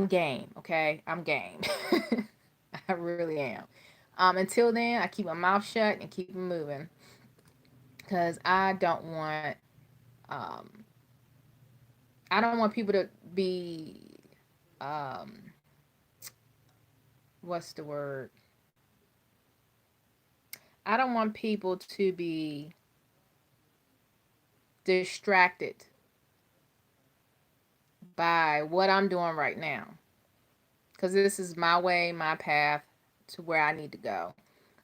game, okay? I'm game. I really am. Until then, I keep my mouth shut and keep it moving, because um, I don't want people to be um, what's the word? I don't want people to be distracted by what I'm doing right now, because this is my way, my path to where I need to go.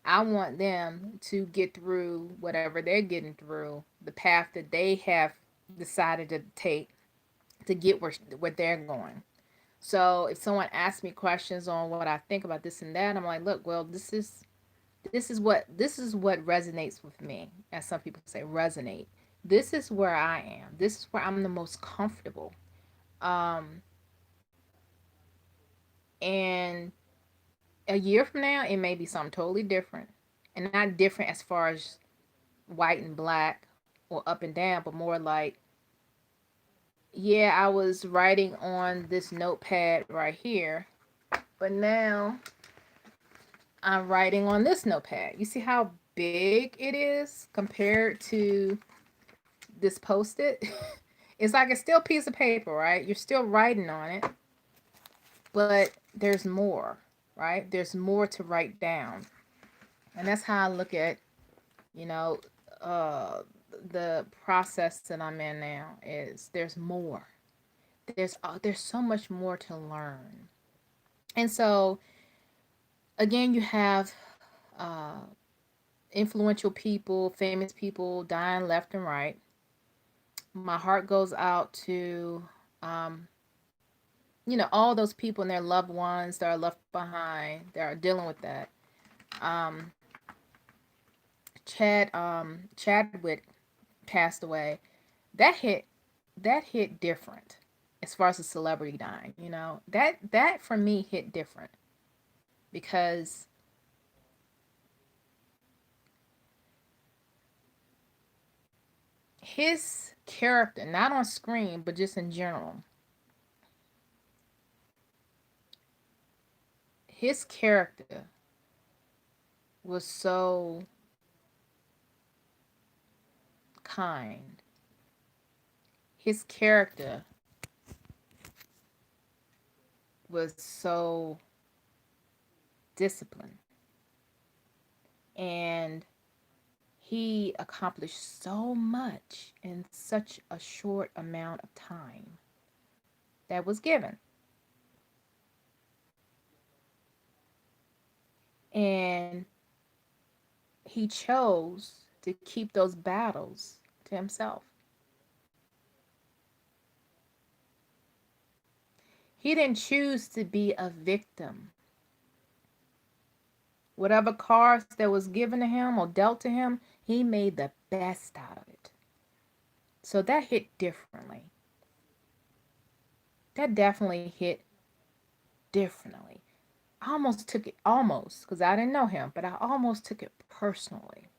I want them to get through whatever they're getting through, the path that they have decided to take to get where they're going. So if someone asks me questions on what I think about this and that, I'm like, look, well, this is what resonates with me, as some people say, resonate. This is where I am. This is where I'm the most comfortable. Um, and a year from now, it may be something totally different, and not different as far as white and black or up and down, but more like, yeah, I was writing on this notepad right here, but now I'm writing on this notepad. You see how big it is compared to this post-it, it's like it's still a piece of paper, right? You're still writing on it, but there's more, right? There's more to write down. And that's how I look at, you know, uh, the process that I'm in now is there's more. There's so much more to learn. And so again, you have uh, influential people, famous people dying left and right. My heart goes out to, um, all those people and their loved ones that are left behind that are dealing with that. Um, Chadwick passed away. That hit that hit different as far as a celebrity dying. That for me hit different because his character, not on screen but just in general, his character was so kind. His character was so disciplined, and he accomplished so much in such a short amount of time that was given. And he chose to keep those battles to himself. He didn't choose to be a victim. Whatever cards that was given to him or dealt to him, he made the best out of it. So that hit differently. That definitely hit differently. I almost took it, almost, because I didn't know him, but I almost took it personally.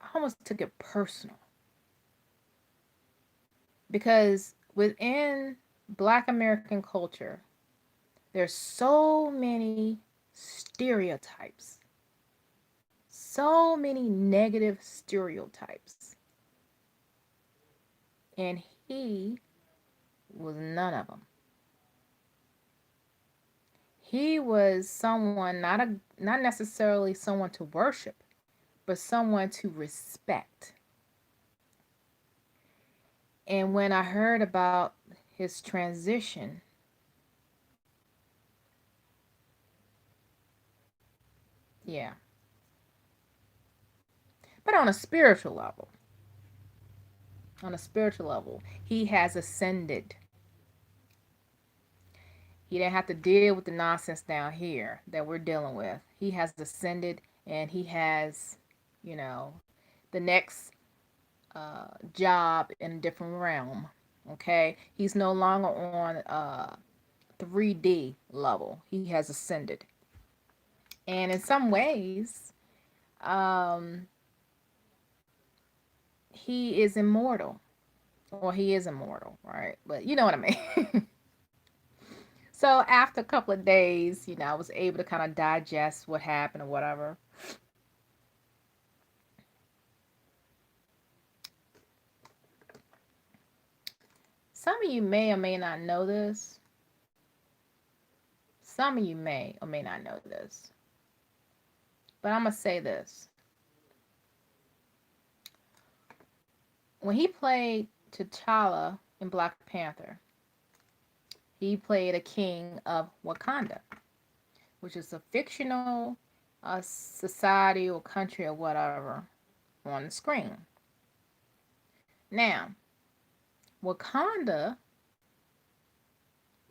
I almost took it personal because within Black American culture, there's so many stereotypes, so many negative stereotypes, and he was none of them. He was someone, not necessarily someone to worship, but someone to respect. And when I heard about his transition, yeah. But on a spiritual level, he has ascended. He didn't have to deal with the nonsense down here that we're dealing with. He has ascended, and he has, you know, the next job in a different realm. Okay, he's no longer on 3D level. He has ascended, and in some ways, um, he is immortal. Well, he is immortal, right? But you know what I mean. So after a couple of days, I was able to kind of digest what happened or whatever. Some of you may or may not know this. Some of you may or may not know this. But I'm going to say this. When he played T'Challa in Black Panther, he played a king of Wakanda, which is a fictional society or country or whatever on the screen. Now, Wakanda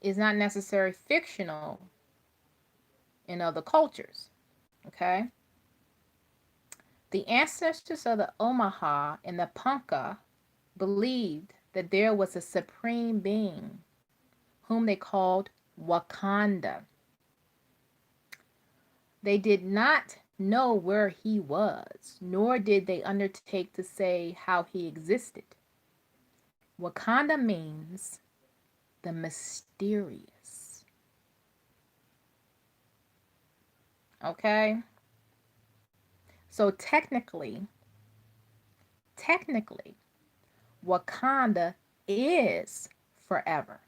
is not necessarily fictional in other cultures. Okay? The ancestors of the Omaha and the Ponca believed that there was a supreme being whom they called Wakanda. They did not know where he was, nor did they undertake to say how he existed. Wakanda means the mysterious. Okay? So technically, Wakanda is forever.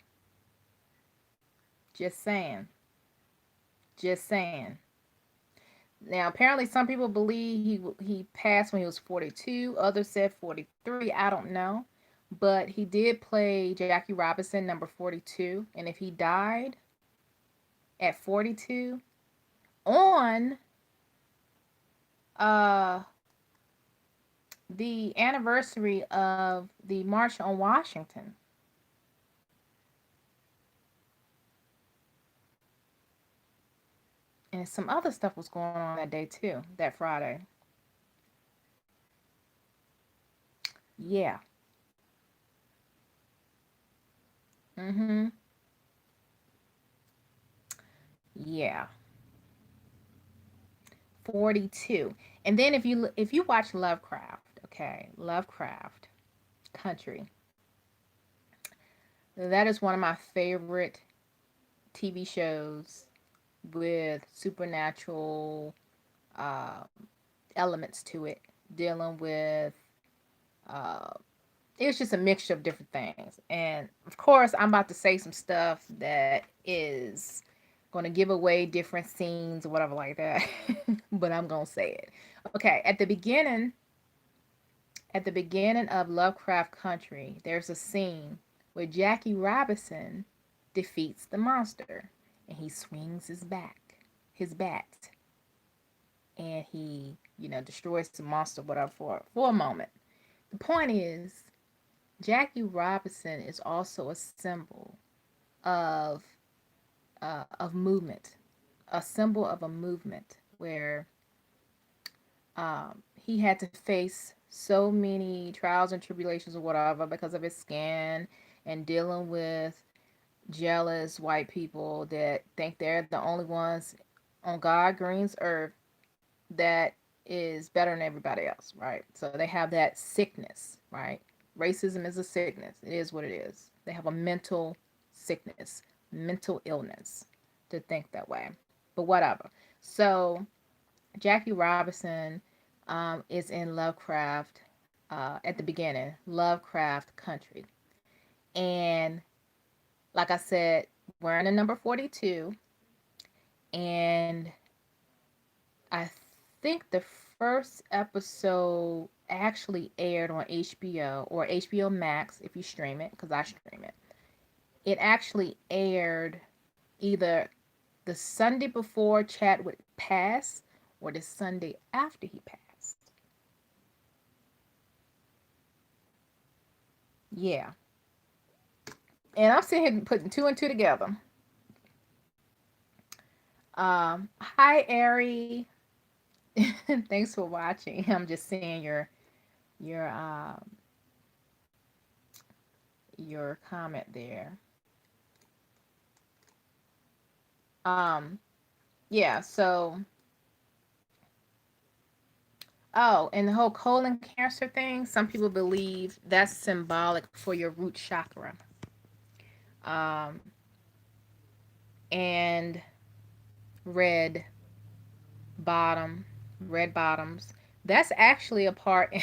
Just saying. Just saying. Now, apparently, some people believe he passed when he was 42. Others said 43. I don't know, but he did play Jackie Robinson, number 42. And if he died at 42 on uh, the anniversary of the March on Washington, and some other stuff was going on that day too, that Friday. Yeah. Mhm. Yeah. 42. And then if you watch Lovecraft, okay, Lovecraft Country, that is one of my favorite TV shows with supernatural uh, elements to it, dealing with uh, it's just a mixture of different things. And of course, I'm about to say some stuff that is going to give away different scenes or whatever like that, but I'm going to say it. Okay, at the beginning of Lovecraft Country, there's a scene where Jackie Robinson defeats the monster and he swings his bat, and he, destroys the monster, whatever, for a moment. The point is, Jackie Robinson is also a symbol of of movement, a symbol of a movement where he had to face so many trials and tribulations or whatever because of his skin and dealing with jealous white people that think they're the only ones on God Green's earth that is better than everybody else, right? So they have that sickness, right? Racism is a sickness. It is what it is. They have a mental sickness, mental illness to think that way. But whatever. So Jackie Robinson is in Lovecraft at the beginning, Lovecraft Country. And like I said, we're in the number 42. And I think the first episode actually aired on HBO or HBO Max if you stream it, because I stream it. It actually aired either the Sunday before Chadwick passed or the Sunday after he passed. Yeah. And I'm sitting here putting two and two together. Hi, Ari. Thanks for watching. I'm just seeing your comment there. Um, yeah. So, oh, and the whole colon cancer thing. Some people believe that's symbolic for your root chakra. Um, and red bottom, red bottoms. That's actually a part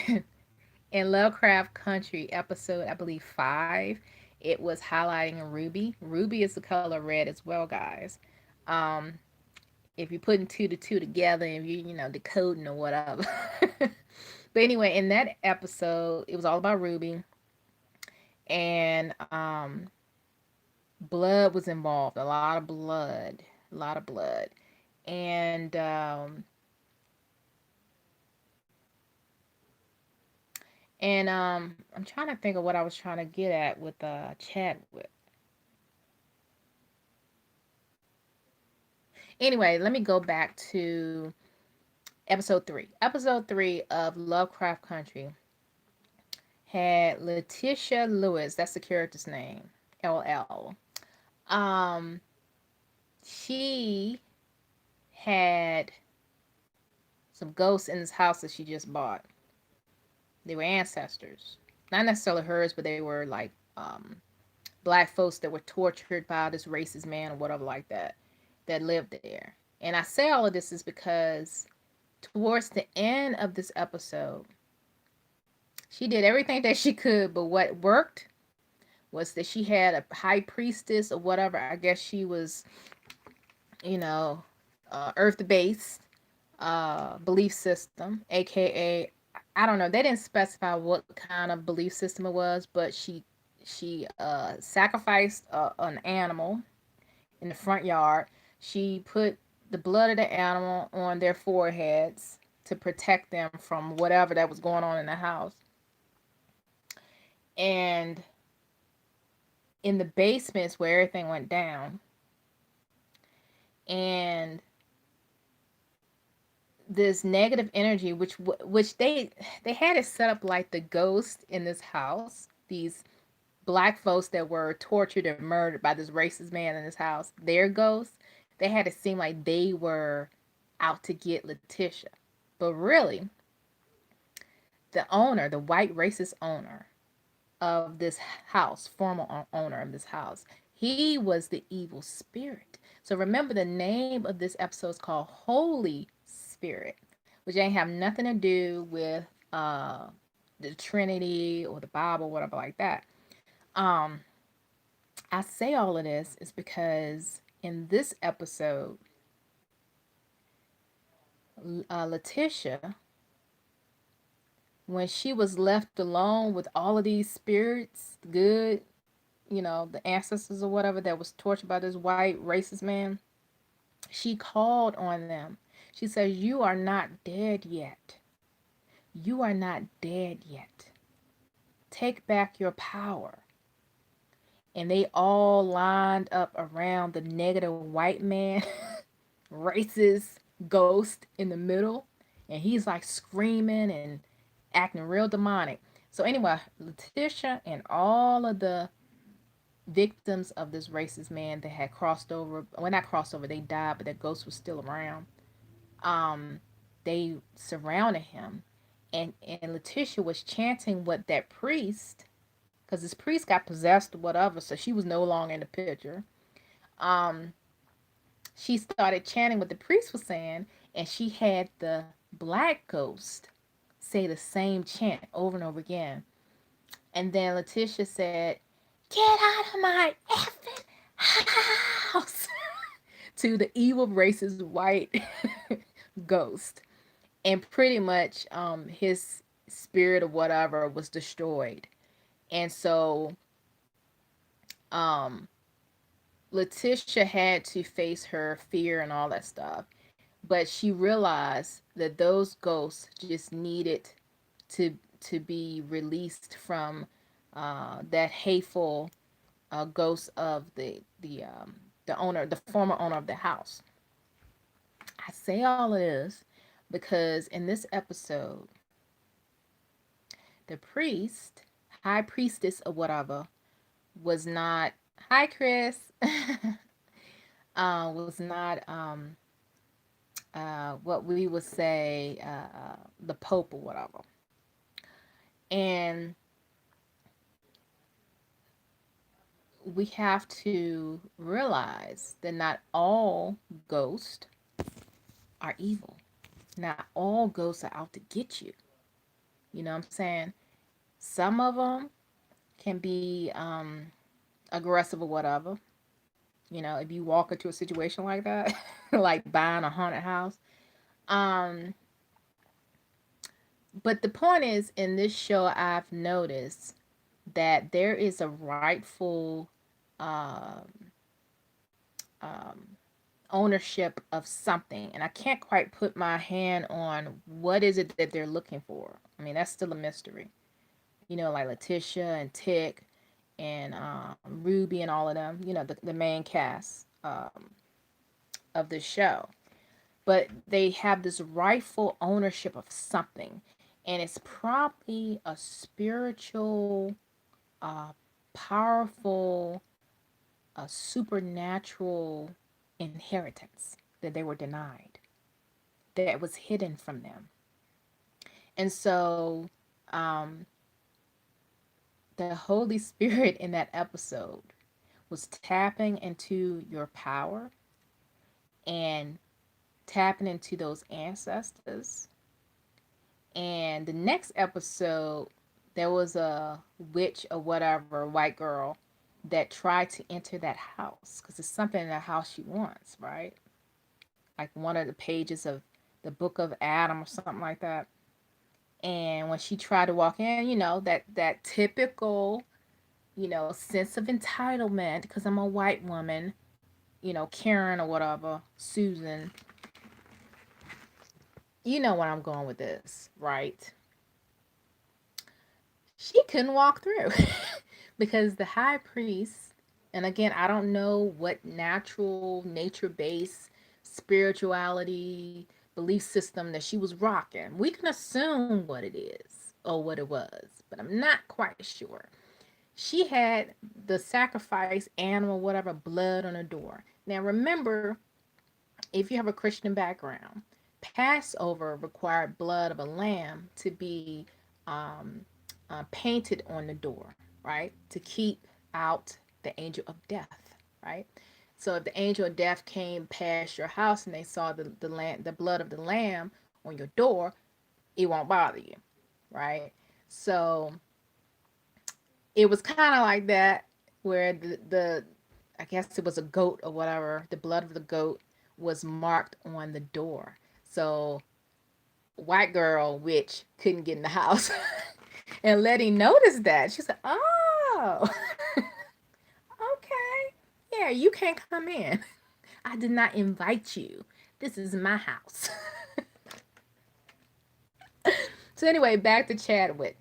in Lovecraft Country episode, I believe 5. It was highlighting a ruby. Ruby is the color red as well, guys. Um, if you're putting two to two together and you decoding or whatever. But anyway, in that episode, it was all about Ruby, and blood was involved. A lot of blood, a lot of blood, and I'm trying to think of what I was trying to get at with Chadwick. Anyway, let me go back to episode 3. Episode 3 of Lovecraft Country had Letitia Lewis. That's the character's name. LL. Um, she had some ghosts in this house that she just bought. They were ancestors, not necessarily hers, but they were like black folks that were tortured by this racist man or whatever like that lived there. And I say all of this is because Towards the end of this episode, she did everything that she could, but what worked was that she had a high priestess or whatever. I guess she was, you know, earth based belief system, aka I don't know. They didn't specify what kind of belief system it was, but she sacrificed an animal in the front yard. She put the blood of the animal on their foreheads to protect them from whatever that was going on in the house. And in the basements where everything went down, and this negative energy, which they had it set up like the ghost in this house. These black folks that were tortured and murdered by this racist man in this house, their ghosts, they had it seem like they were out to get Letitia. But really, the owner, the white racist owner of this house, former owner of this house, he was the evil spirit. So remember, the name of this episode is called Holy Spirit, which ain't have nothing to do with the Trinity or the Bible, whatever like that. Um, I say all of this is because in this episode, Letitia, when she was left alone with all of these spirits, good, the ancestors or whatever that was tortured by this white racist man, she called on them. She says, "You are not dead yet. You are not dead yet. Take back your power." And they all lined up around the negative white man, racist ghost in the middle. And he's like screaming and acting real demonic. So, anyway, Letitia and all of the victims of this racist man that had crossed over, well, not crossed over, they died, but their ghost was still around. Um, they surrounded him, and Letitia was chanting what that priest, because this priest got possessed or whatever, so she was no longer in the picture. Um, she started chanting what the priest was saying, and she had the black ghost say the same chant over and over again. And then Letitia said, "Get out of my effing house," to the evil racist white ghost. And pretty much his spirit or whatever was destroyed. And so um, Letitia had to face her fear and all that stuff. But she realized that those ghosts just needed to be released from that hateful ghost of the owner, the former owner of the house. I say all of this because in this episode, the priest, high priestess or whatever, was not. Hi, Chris. Was not what we would say the Pope or whatever. And we have to realize that not all ghosts are evil. Not all ghosts are out to get you. You know what I'm saying? Some of them can be aggressive or whatever. If you walk into a situation like that, like buying a haunted house. Um, but the point is, in this show, I've noticed that there is a rightful um, um, ownership of something, and I can't quite put my hand on what is it that they're looking for. I mean, that's still a mystery. Like Letitia and Tick and Ruby and all of them. The main cast of the show, but they have this rightful ownership of something, and it's probably a spiritual, uh, powerful, a supernatural inheritance that they were denied, that was hidden from them. And so um, the Holy Spirit in that episode was tapping into your power and tapping into those ancestors. And the next episode, there was a witch or whatever, white girl, that tried to enter that house because it's something in the house she wants, right? Like one of the pages of the book of Adam or something like that. And when she tried to walk in, that typical, sense of entitlement because I'm a white woman, Karen or whatever, Susan, you know where I'm going with this, right? She couldn't walk through because the high priest, and again, I don't know what nature based spirituality belief system that she was rocking. We can assume what it is or what it was, but I'm not quite sure. She had the sacrifice animal, whatever, blood on the door. Now, remember, if you have a Christian background, Passover required blood of a lamb to be um, painted on the door, right? To keep out the angel of death, right? So if the angel of death came past your house and they saw the blood of the lamb on your door, it won't bother you, right? So it was kind of like that, where the I guess it was a goat or whatever. The blood of the goat was marked on the door. So white girl witch couldn't get in the house, and Letty noticed that. She said, "Oh, okay, yeah, you can't come in. I did not invite you. This is my house." So anyway, back to Chadwick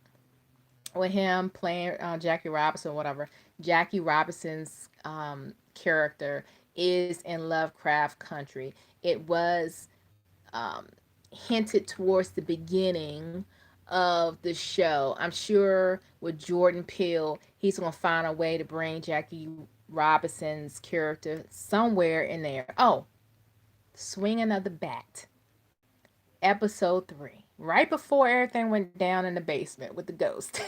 with him playing Jackie Robinson, or whatever. Jackie Robinson's character is in Lovecraft Country. It was hinted towards the beginning of the show. I'm sure with Jordan Peele, he's going to find a way to bring Jackie Robinson's character somewhere in there. Oh, Swinging of the Bat, episode 3, right before everything went down in the basement with the ghost.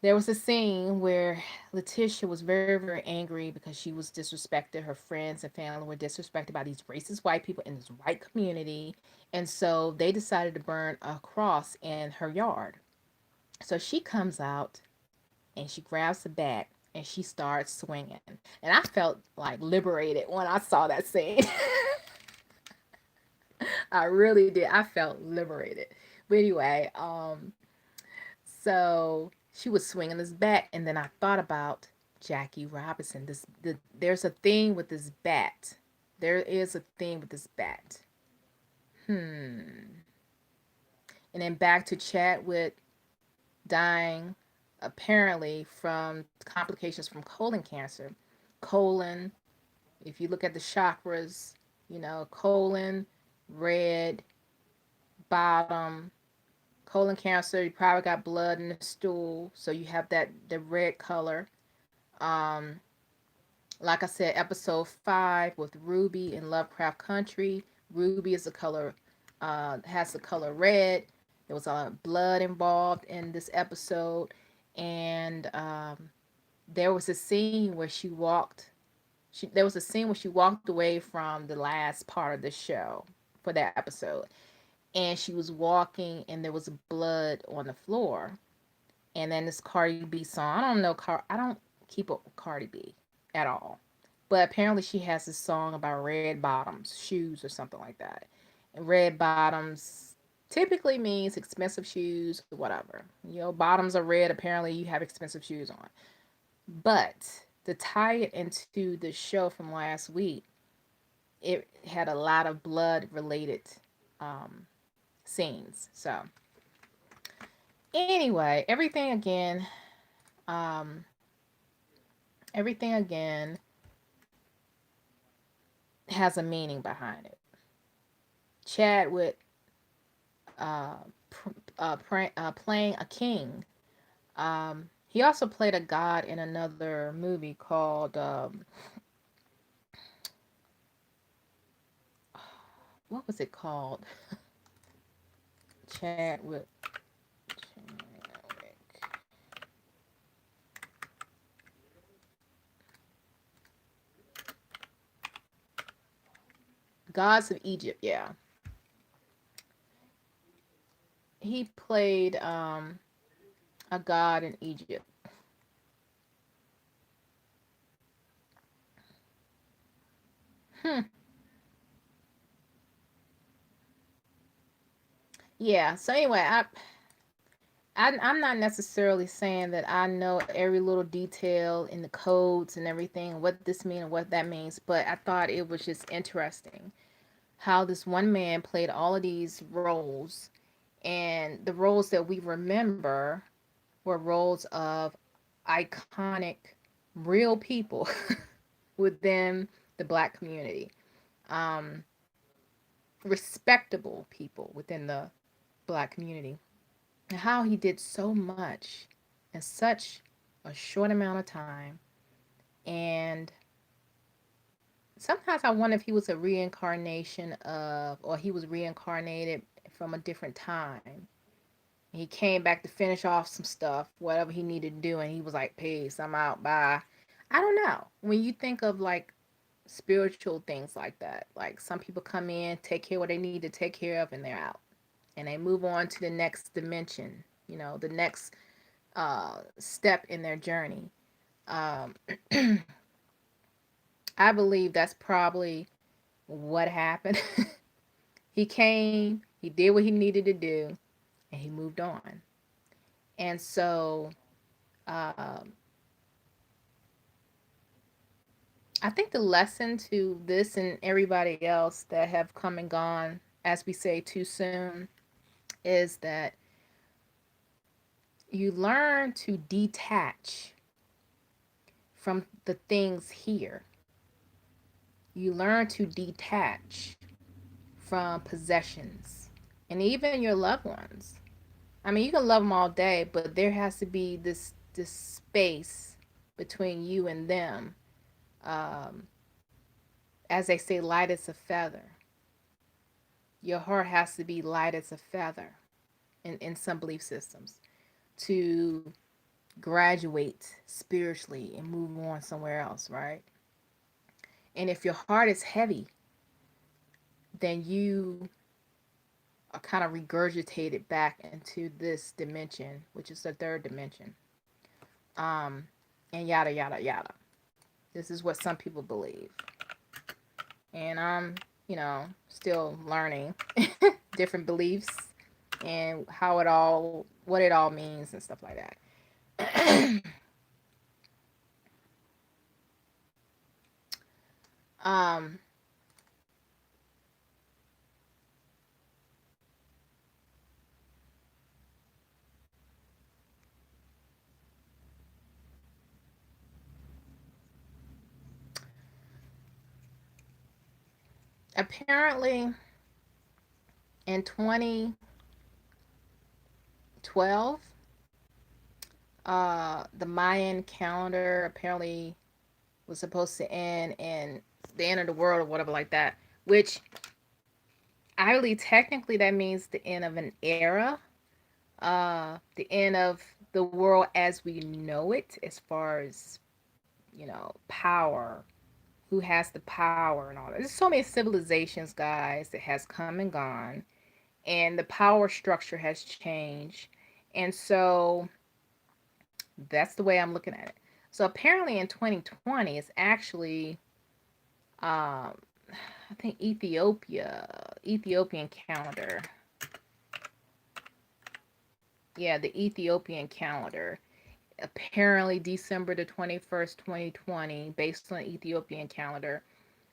There was a scene where Letitia was very, very angry because she was disrespected. Her friends and family were disrespected by these racist white people in this white community. And so they decided to burn a cross in her yard. So she comes out and she grabs the bat and she starts swinging. And I felt like liberated when I saw that scene. I really did. I felt liberated. But anyway, so she was swinging this bat, and then I thought about Jackie Robinson. There's a thing with this bat. There is a thing with this bat. Hmm. And then back to Chadwick dying, apparently from complications from colon cancer. Colon. If you look at the chakras, colon, red, bottom, colon cancer, you probably got blood in the stool, so you have the red color. Um, like I said, episode 5 with Ruby in Lovecraft Country. Ruby is the color, has the color red. There was blood involved in this episode, and there was a scene where she walked. There was a scene where she walked away from the last part of the show for that episode, and she was walking, and there was blood on the floor. And then this Cardi B song. I don't know. I don't keep up with Cardi B at all. But apparently she has this song about red bottoms, shoes, or something like that. And red bottoms typically means expensive shoes, whatever. Bottoms are red. Apparently you have expensive shoes on. But to tie it into the show from last week, it had a lot of blood related um, scenes. So anyway, um, everything again has a meaning behind it. Chadwick playing a king. He also played a god in another movie called what was it called? Chadwick. Gods of Egypt. Yeah, he played a god in Egypt. Hmm. Yeah. So anyway, I'm not necessarily saying that I know every little detail in the codes and everything, what this means and what that means, but I thought it was just interesting how this one man played all of these roles, and the roles that we remember were roles of iconic, real people within the black community, um, respectable people within the black community, and how he did so much in such a short amount of time. And sometimes I wonder if he was a reincarnation of, or he was reincarnated from a different time. He came back to finish off some stuff, whatever he needed to do, and he was like, "Peace, I'm out, bye." I don't know. When you think of like spiritual things like that, like some people come in, take care of what they need to take care of, and they're out, and they move on to the next dimension. The next step in their journey. Um, I believe that's probably what happened. He came, he did what he needed to do, and he moved on. And so um, I think the lesson to this and everybody else that have come and gone, as we say, too soon, is that you learn to detach from the things here. You learn to detach from possessions and even your loved ones. I mean, you can love them all day, but there has to be this space between you and them. Um, as they say, light as a feather. Your heart has to be light as a feather in some belief systems to graduate spiritually and move on somewhere else, right? And if your heart is heavy, then you are kind of regurgitated back into this dimension, which is the third dimension. Um, and yada yada yada. This is what some people believe. And I'm, still learning different beliefs and how it all, what it all means and stuff like that. um, Apparently, in 2012, the Mayan calendar apparently was supposed to end in the end of the world or whatever like that, which I believe technically that means the end of an era, the end of the world as we know it, as far as power, who has the power and all that. There's so many civilizations, guys, that has come and gone, and the power structure has changed, and so that's the way I'm looking at it. So apparently in 2020, it's actually I think Ethiopian calendar. Yeah, the Ethiopian calendar. Apparently December the 21st, 2020, based on the Ethiopian calendar,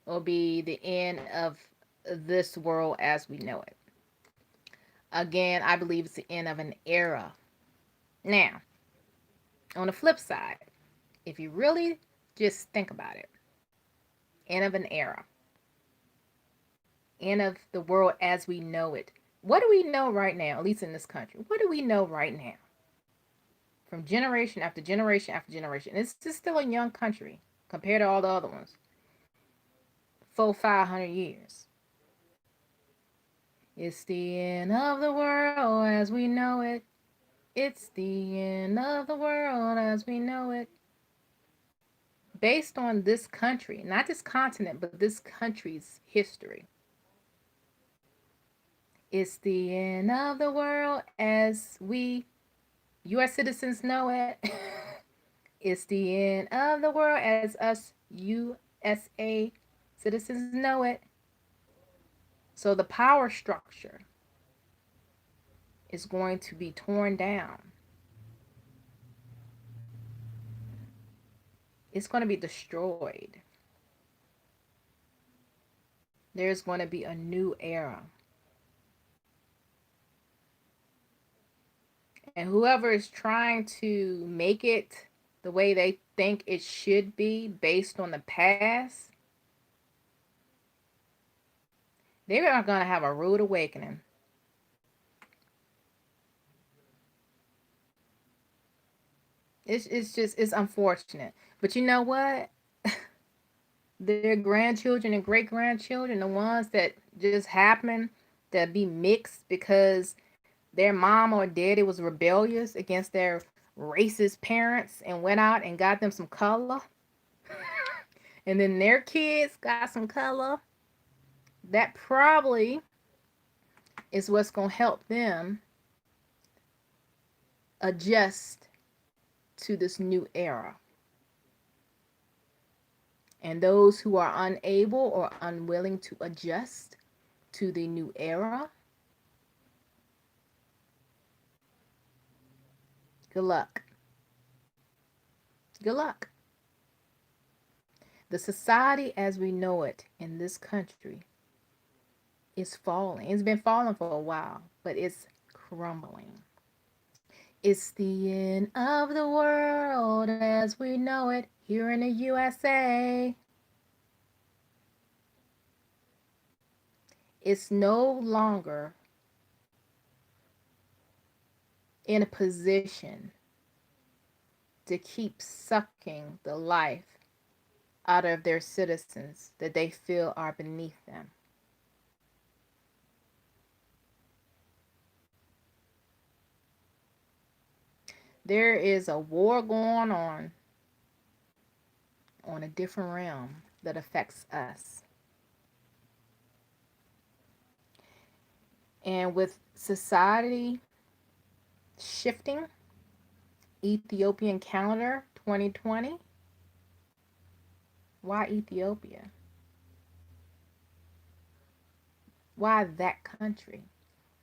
will be the end of this world as we know it. Again, I believe it's the end of an era. Now, on the flip side, if you really just think about it, end of an era, end of the world as we know it. What do we know right now, at least in this country? What do we know right now? From generation after generation after generation. It's just still a young country compared to all the other ones. 400, 500 years. It's the end of the world as we know it. It's the end of the world as we know it. Based on this country, not this continent, but this country's history. It's the end of the world as we U.S. citizens know it. It's the end of the world as us USA citizens know it. So the power structure is going to be torn down. It's going to be destroyed. There's going to be a new era. And whoever is trying to make it the way they think it should be based on the past, they're not going to have a rude awakening. It's unfortunate. But you know what? Their grandchildren and great grandchildren, the ones that just happen to be mixed because their mom or daddy was rebellious against their racist parents and went out and got them some color, and then their kids got some color, that probably is what's going to help them adjust to this new era. And those who are unable or unwilling to adjust to the new era, good luck. Good luck. The society as we know it in this country is falling. It's been falling for a while, but it's crumbling. It's the end of the world as we know it here in the USA. It's no longer in a position to keep sucking the life out of their citizens that they feel are beneath them. There is a war going on a different realm that affects us. And with society shifting, Ethiopian calendar 2020, why Ethiopia? Why that country?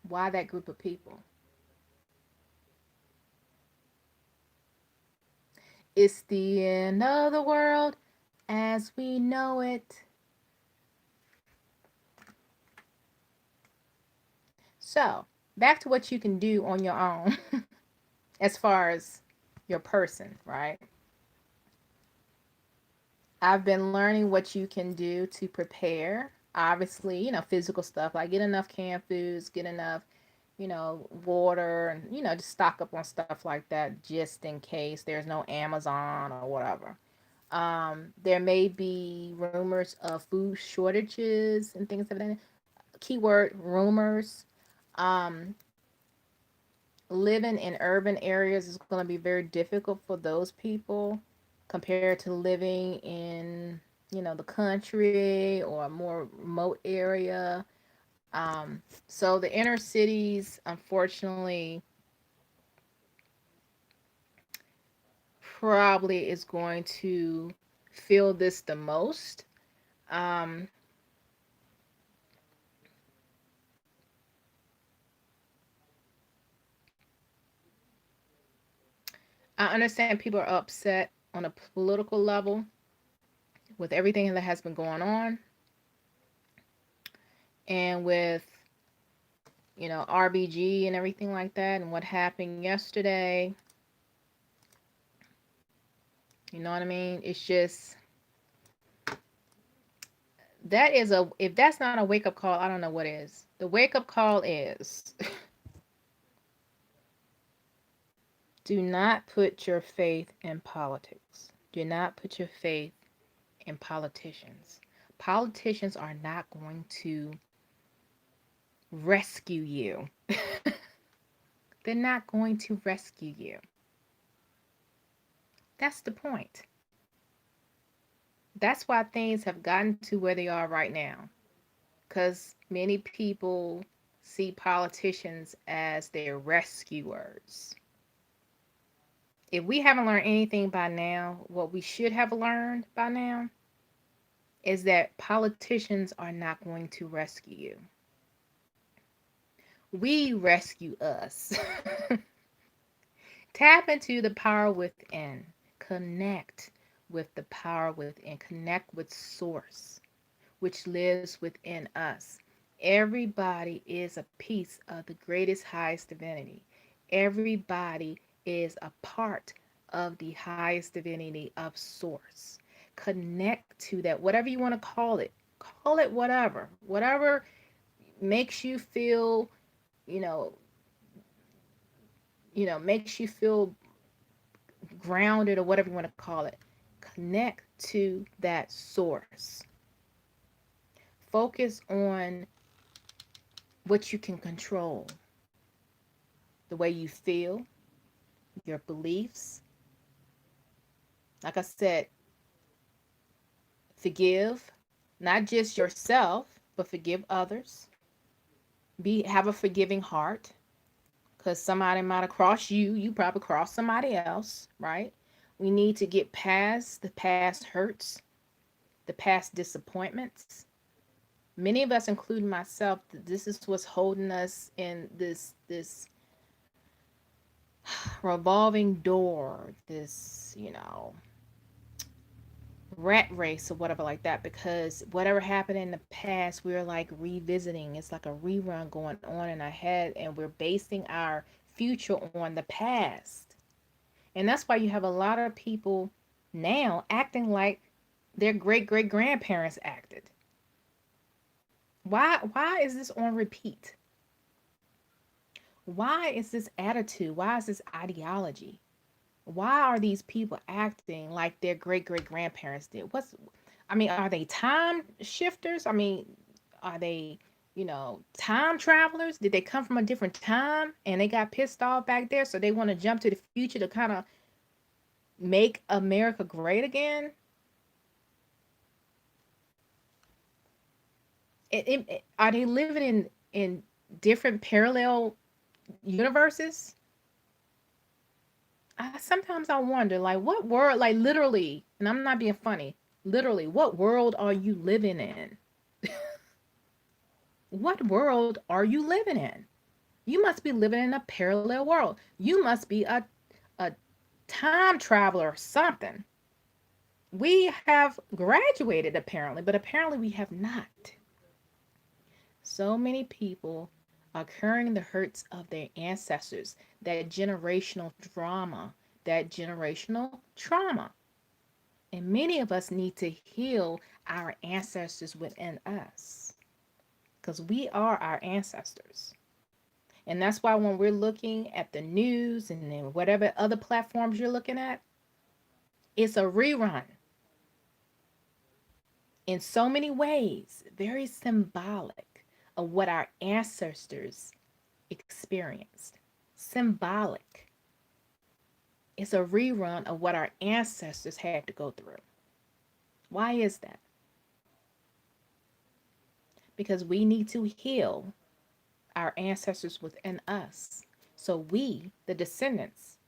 Why that group of people? It's the end of the world as we know it. So, back to what you can do on your own as far as your person, right? I've been learning what you can do to prepare. Obviously, physical stuff like get enough canned foods, get enough, water, and, just stock up on stuff like that just in case there's no Amazon or whatever. There may be rumors of food shortages and things of that. Keyword rumors. Um, Living in urban areas is going to be very difficult for those people compared to living in, the country or a more remote area. So the inner cities, unfortunately, probably is going to feel this the most. Um, I understand people are upset on a political level with everything that has been going on and with, RBG and everything like that and what happened yesterday. You know what I mean? It's just that is a if that's not a wake up call, I don't know what is. The wake up call is do not put your faith in politics. Do not put your faith in politicians. Politicians are not going to rescue you. They're not going to rescue you. That's the point. That's why things have gotten to where they are right now. Because many people see politicians as their rescuers. If we haven't learned anything by now, what we should have learned by now is that politicians are not going to rescue you. We rescue us. Tap into the power within. Connect with the power within. Connect with Source, which lives within us. Everybody is a piece of the greatest, highest divinity. Everybody is a part of the highest divinity of Source. Connect to that, whatever you want to call it. Call it whatever. Whatever makes you feel, you know, makes you feel grounded or whatever you want to call it. Connect to that source. Focus on what you can control, the way you feel, your beliefs. Like I said, forgive not just yourself, but forgive others. Have a forgiving heart, because somebody might have crossed you. You probably crossed somebody else, right? We need to get past the past hurts, the past disappointments. Many of us, including myself, this is what's holding us in this revolving door, this, rat race or whatever like that, because whatever happened in the past, we're like revisiting. It's like a rerun going on in our head, and we're basing our future on the past. And that's why you have a lot of people now acting like their great great grandparents acted. Why is this on repeat? Why is this attitude? Why is this ideology? Why are these people acting like their great great grandparents did? Are they time shifters? Are they, time travelers? Did they come from a different time and they got pissed off back there? So they want to jump to the future to kind of make America great again? Are they living in different parallel universes? Sometimes I wonder, like, what world, like, literally, and I'm not being funny, literally, what world are you living in? What world are you living in? You must be living in a parallel world. You must be a time traveler or something. We have graduated, apparently, but apparently we have not. So many people are carrying the hurts of their ancestors, that generational drama, that generational trauma. And many of us need to heal our ancestors within us, because we are our ancestors. And that's why when we're looking at the news and then whatever other platforms you're looking at, it's a rerun in so many ways, very symbolic of what our ancestors experienced. Symbolic. It's a rerun of what our ancestors had to go through. Why is that? Because we need to heal our ancestors within us so we, the descendants,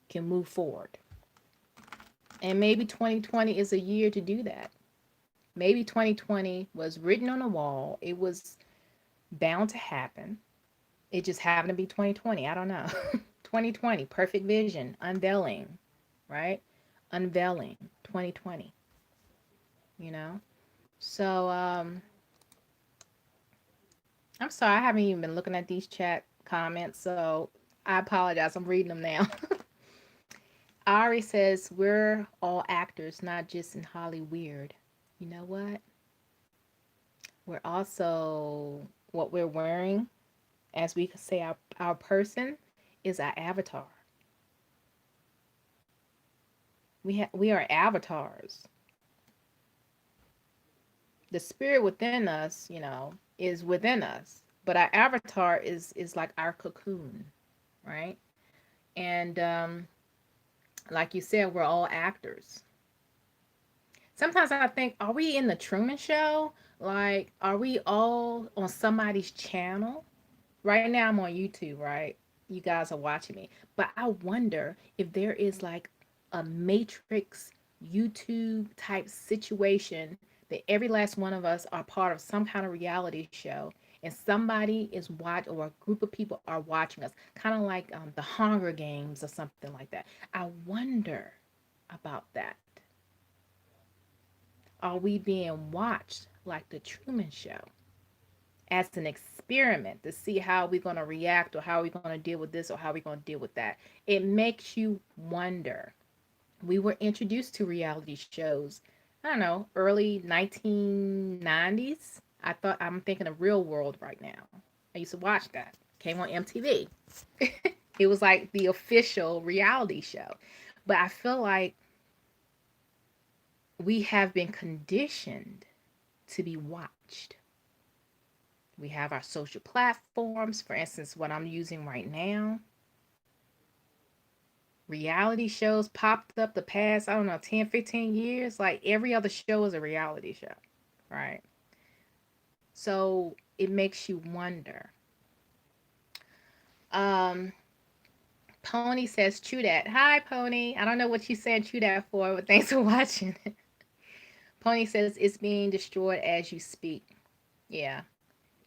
can move forward. And maybe 2020 is a year to do that. Maybe 2020 was written on a wall. It was bound to happen. It just happened to be 2020. I don't know. 2020, perfect vision, unveiling, right? Unveiling 2020, you know? So, I'm sorry, I haven't even been looking at these chat comments, so I apologize. I'm reading them now. Ari says, we're all actors, not just in Hollywood. You know what? We're also, what we're wearing, as we could say, our person is our avatar. We are avatars. The spirit within us, is within us, but our avatar is like our cocoon, right? And like you said, we're all actors. Sometimes I think, are we in the Truman Show? Like, are we all on somebody's channel? Right now, I'm on YouTube, right? You guys are watching me. But I wonder if there is like a Matrix YouTube type situation that every last one of us are part of some kind of reality show, and somebody is watching, or a group of people are watching us, kind of like the Hunger Games or something like that. I wonder about that. Are we being watched like the Truman Show as an experiment to see how we're going to react, or how we're going to deal with this, or how we're going to deal with that? It makes you wonder. We were introduced to reality shows, I don't know, early 1990s. I'm thinking of Real World right now. I used to watch that. Came on MTV. It was like the official reality show. But I feel like we have been conditioned to be watched. We have our social platforms. For instance, what I'm using right now, reality shows popped up the past, I don't know, 10, 15 years. Like every other show is a reality show, right? So it makes you wonder. Um, Pony says, true that. Hi, Pony. I don't know what you said true that for, but thanks for watching. Pony says, it's being destroyed as you speak. Yeah.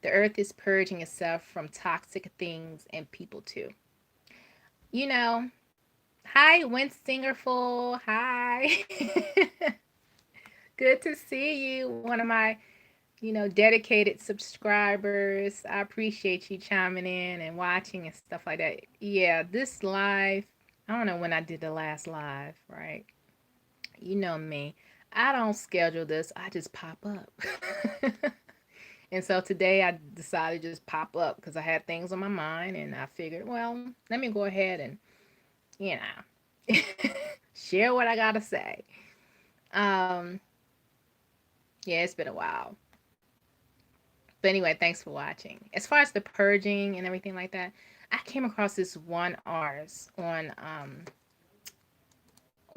The earth is purging itself from toxic things and people too. You know, hi, Winstingerful. Hi. Good to see you. One of my, dedicated subscribers. I appreciate you chiming in and watching and stuff like that. Yeah, this live, I don't know when I did the last live, right? You know me. I don't schedule this, I just pop up. And so today I decided to just pop up because I had things on my mind, and I figured, well, let me go ahead and, you know, share what I got to say. Um, yeah, it's been a while. But anyway, thanks for watching. As far as the purging and everything like that, I came across this one artist on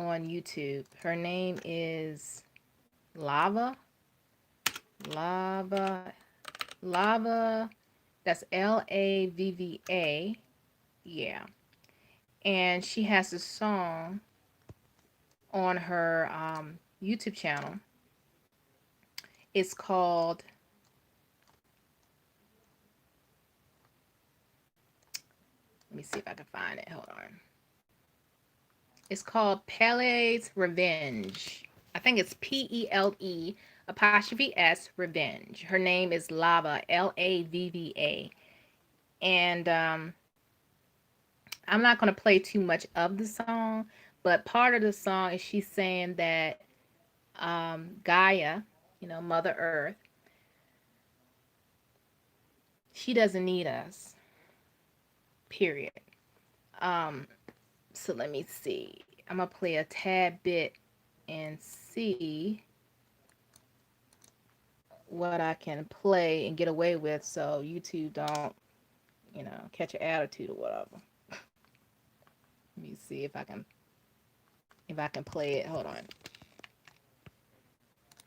YouTube. Her name is Lava. Lava. Lava. That's Lavva. Yeah. And she has a song on her YouTube channel. It's called, let me see if I can find it. Hold on. It's called Pele's Revenge. I think it's Pele apostrophe S Revenge. Her name is Lava, Lavva. And I'm not going to play too much of the song, but part of the song is she's saying that Gaia, Mother Earth, she doesn't need us, period. Um, so let me see. I'm going to play a tad bit and see what I can play and get away with so YouTube don't, catch an attitude or whatever. Let me see if I can play it. Hold on.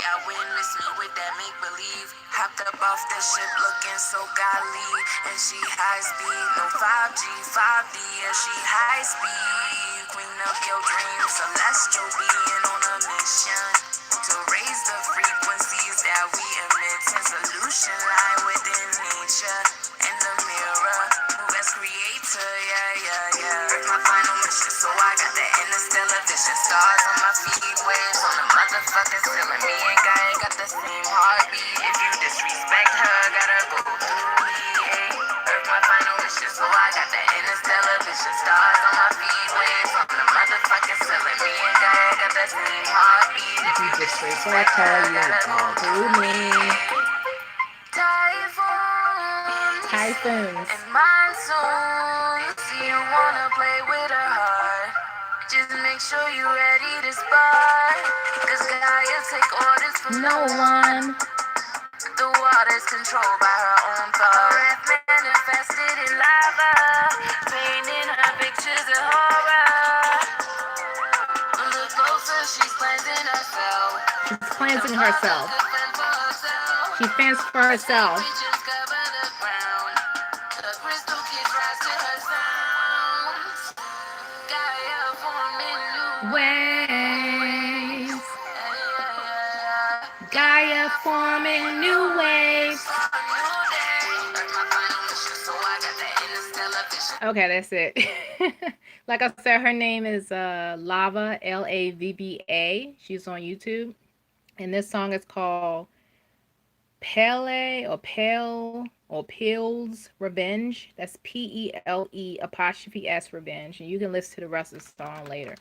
I witness me with that make believe. Hopped up off the ship looking so godly. And she high speed, no 5G, 5D, yeah, she high speed. Queen of your dreams, celestial being on a mission to raise the frequencies that we emit. And solution lie within nature. In the mirror, move as creator, yeah, yeah, yeah. Earth my final mission, so I got the interstellar vision. Stars on my feet, waves on the motherfucking ceiling. Me and Gaia got the same heartbeat. If you disrespect her, gotta go through me. Earth my final mission, so I got the interstellar vision. Stars on my feet, waves on the motherfucking ceiling. Me and Gaia got the same heartbeat. If you disrespect her, you gotta go through me. Typhoons. And monsoons. See you wanna play with her heart. Just make sure you ready to spark. Cause Gaia take orders from no one. The water's controlled by her own thought. Earth manifested in lava, painting her pictures of horror. Look closer, she's cleansing herself. cleansing herself. She fends for herself. Waves. Gaia forming new waves. Okay, that's it. Like I said, her name is Lava, Lavba. She's on YouTube. And this song is called Pele or Pale or Pills Revenge. That's PELE' Revenge. And you can listen to the rest of the song later.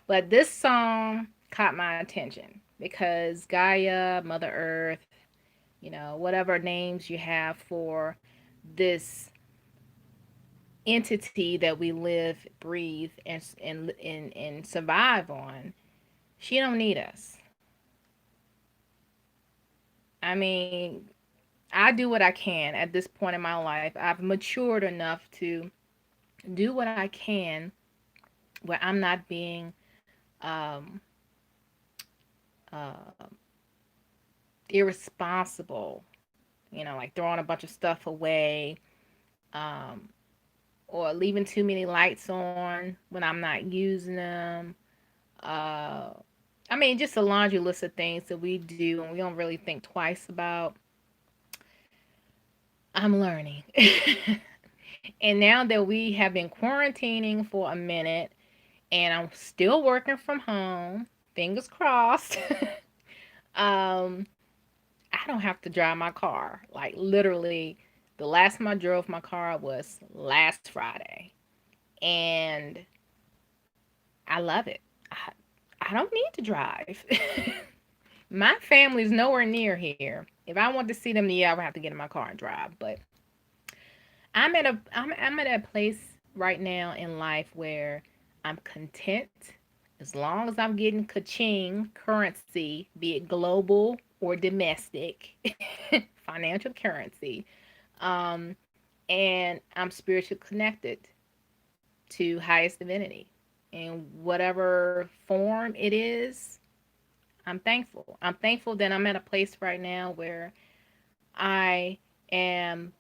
But this song caught my attention because Gaia, Mother Earth, whatever names you have for this entity that we live, breathe, and survive on, she don't need us. I mean, I do what I can at this point in my life. I've matured enough to do what I can where I'm not being um, uh, irresponsible, like throwing a bunch of stuff away, um, or leaving too many lights on when I'm not using them. Uh, I mean, just a laundry list of things that we do and we don't really think twice about. I'm learning. And now that we have been quarantining for a minute and I'm still working from home, fingers crossed, um, I don't have to drive my car. Like literally, the last time I drove my car was last Friday. And I love it. I don't need to drive. My family's nowhere near here. If I want to see them, yeah, I would have to get in my car and drive. But I'm at a place right now in life where I'm content as long as I'm getting ka-ching currency, be it global or domestic, financial currency. Um, and I'm spiritually connected to highest divinity. In whatever form it is, I'm thankful. I'm thankful that I'm at a place right now where I am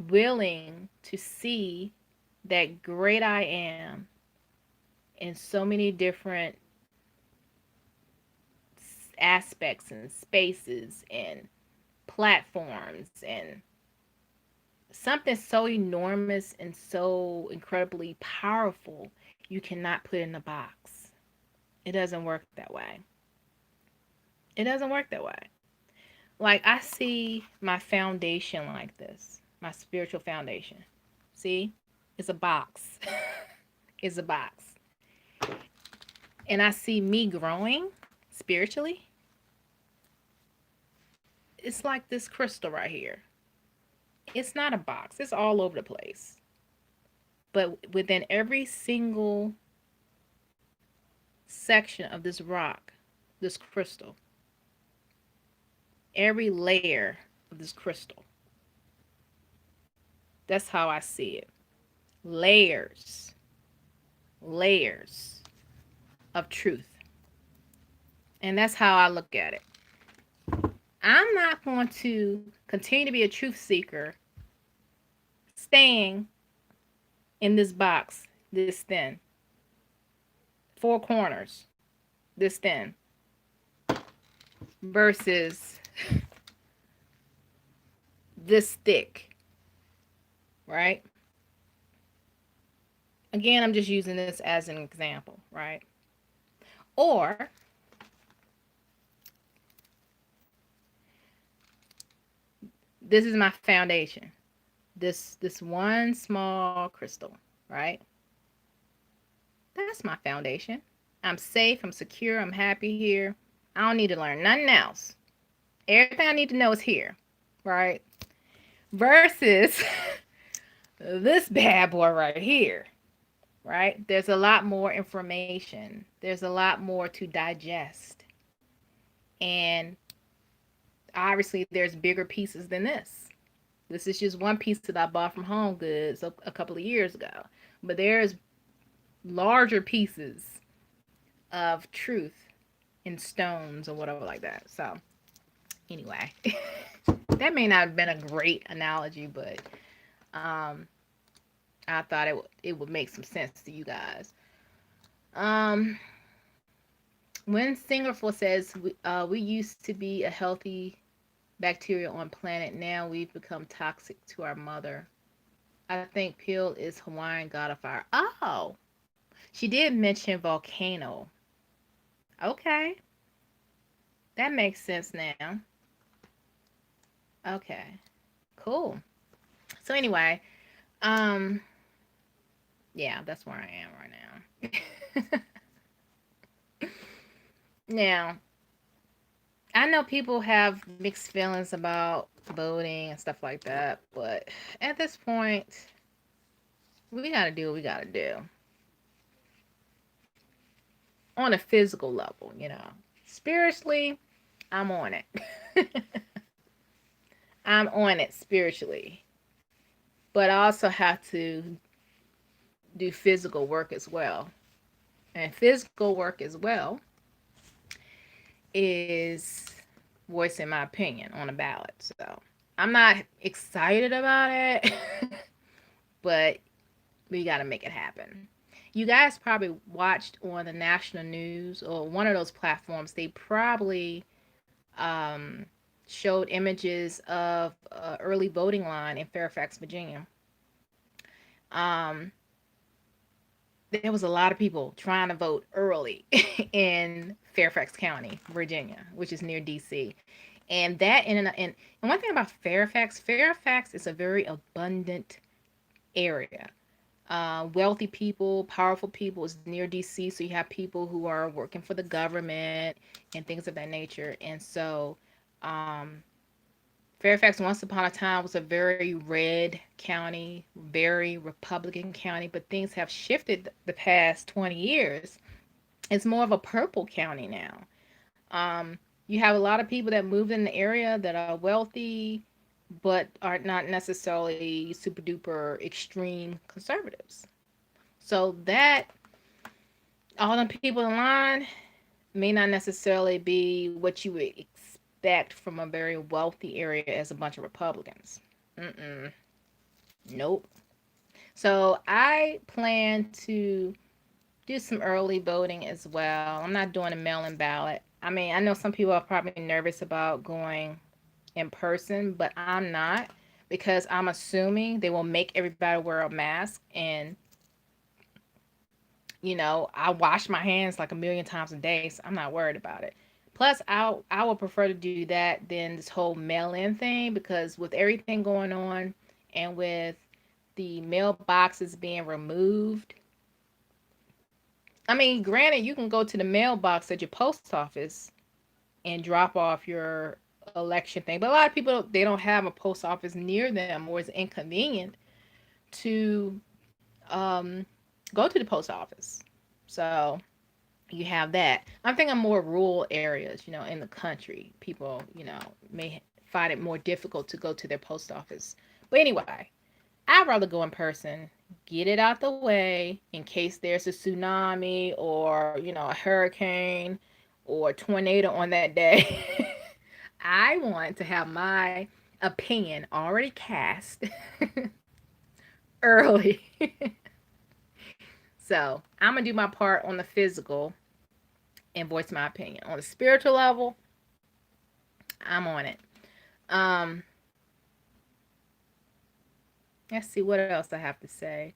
willing to see that great I am in so many different aspects and spaces and platforms and something so enormous and so incredibly powerful you cannot put in a box. It doesn't work that way. It doesn't work that way. Like I see my foundation like this, my spiritual foundation. See? It's a box. It's a box. And I see me growing spiritually. It's like this crystal right here. It's not a box. It's all over the place. But within every single section of this rock, this crystal, every layer of this crystal, that's how I see it. Layers, layers of truth. And that's how I look at it. I'm not going to continue to be a truth seeker staying in this box this thin, four corners this thin, versus this thick, right? Again, I'm just using this as an example, right? Or this is my foundation. This one small crystal, right? That's my foundation. I'm safe, I'm secure, I'm happy here. I don't need to learn nothing else. Everything I need to know is here, right? Versus this bad boy right here, right? There's a lot more information. There's a lot more to digest. And obviously there's bigger pieces than this. This is just one piece that I bought from Home Goods a couple of years ago. But there's larger pieces of truth in stones or whatever like that. So anyway, that may not have been a great analogy, but um, I thought it would make some sense to you guys. Um, when Singerful says we used to be a healthy bacteria on planet, now we've become toxic to our mother. I think Peel is Hawaiian god of fire. Oh, she did mention volcano. Okay, that makes sense now. Okay, cool. So anyway, um, yeah, that's where I am right now. Now, I know people have mixed feelings about voting and stuff like that, but at this point, we gotta do what we gotta do on a physical level, you know. Spiritually, I'm on it. I'm on it spiritually, but I also have to do physical work as well. And physical work as well is voicing my opinion on a ballot. So I'm not excited about it, but we got to make it happen. You guys probably watched on the national news or one of those platforms, they probably um, showed images of early voting line in Fairfax, Virginia. Um, there was a lot of people trying to vote early in Fairfax County, Virginia, which is near DC. And that and one thing about Fairfax, Fairfax is a very abundant area. Wealthy people, powerful people is near DC, so you have people who are working for the government and things of that nature. And so um, Fairfax once upon a time was a very red county, very Republican county, but things have shifted the past 20 years. It's more of a purple county now. Um, you have a lot of people that moved in the area that are wealthy, but are not necessarily super duper extreme conservatives. So that all the people in line may not necessarily be what you would expect from a very wealthy area as a bunch of Republicans. Mm-mm. Nope. So I plan to do some early voting as well. I'm not doing a mail-in ballot. I mean, I know some people are probably nervous about going in person, but I'm not because I'm assuming they will make everybody wear a mask. And, I wash my hands like a million times a day, so I'm not worried about it. Plus, I would prefer to do that than this whole mail-in thing because with everything going on and with the mailboxes being removed, I mean, granted, you can go to the mailbox at your post office and drop off your election thing. But a lot of people they don't have a post office near them, or it's inconvenient to um, go to the post office. So you have that. I'm thinking more rural areas, in the country. People, may find it more difficult to go to their post office. But anyway, I'd rather go in person, get it out the way in case there's a tsunami or, a hurricane or a tornado on that day. I want to have my opinion already cast early. So I'm going to do my part on the physical and voice my opinion. On the spiritual level, I'm on it. Um, let's see what else I have to say.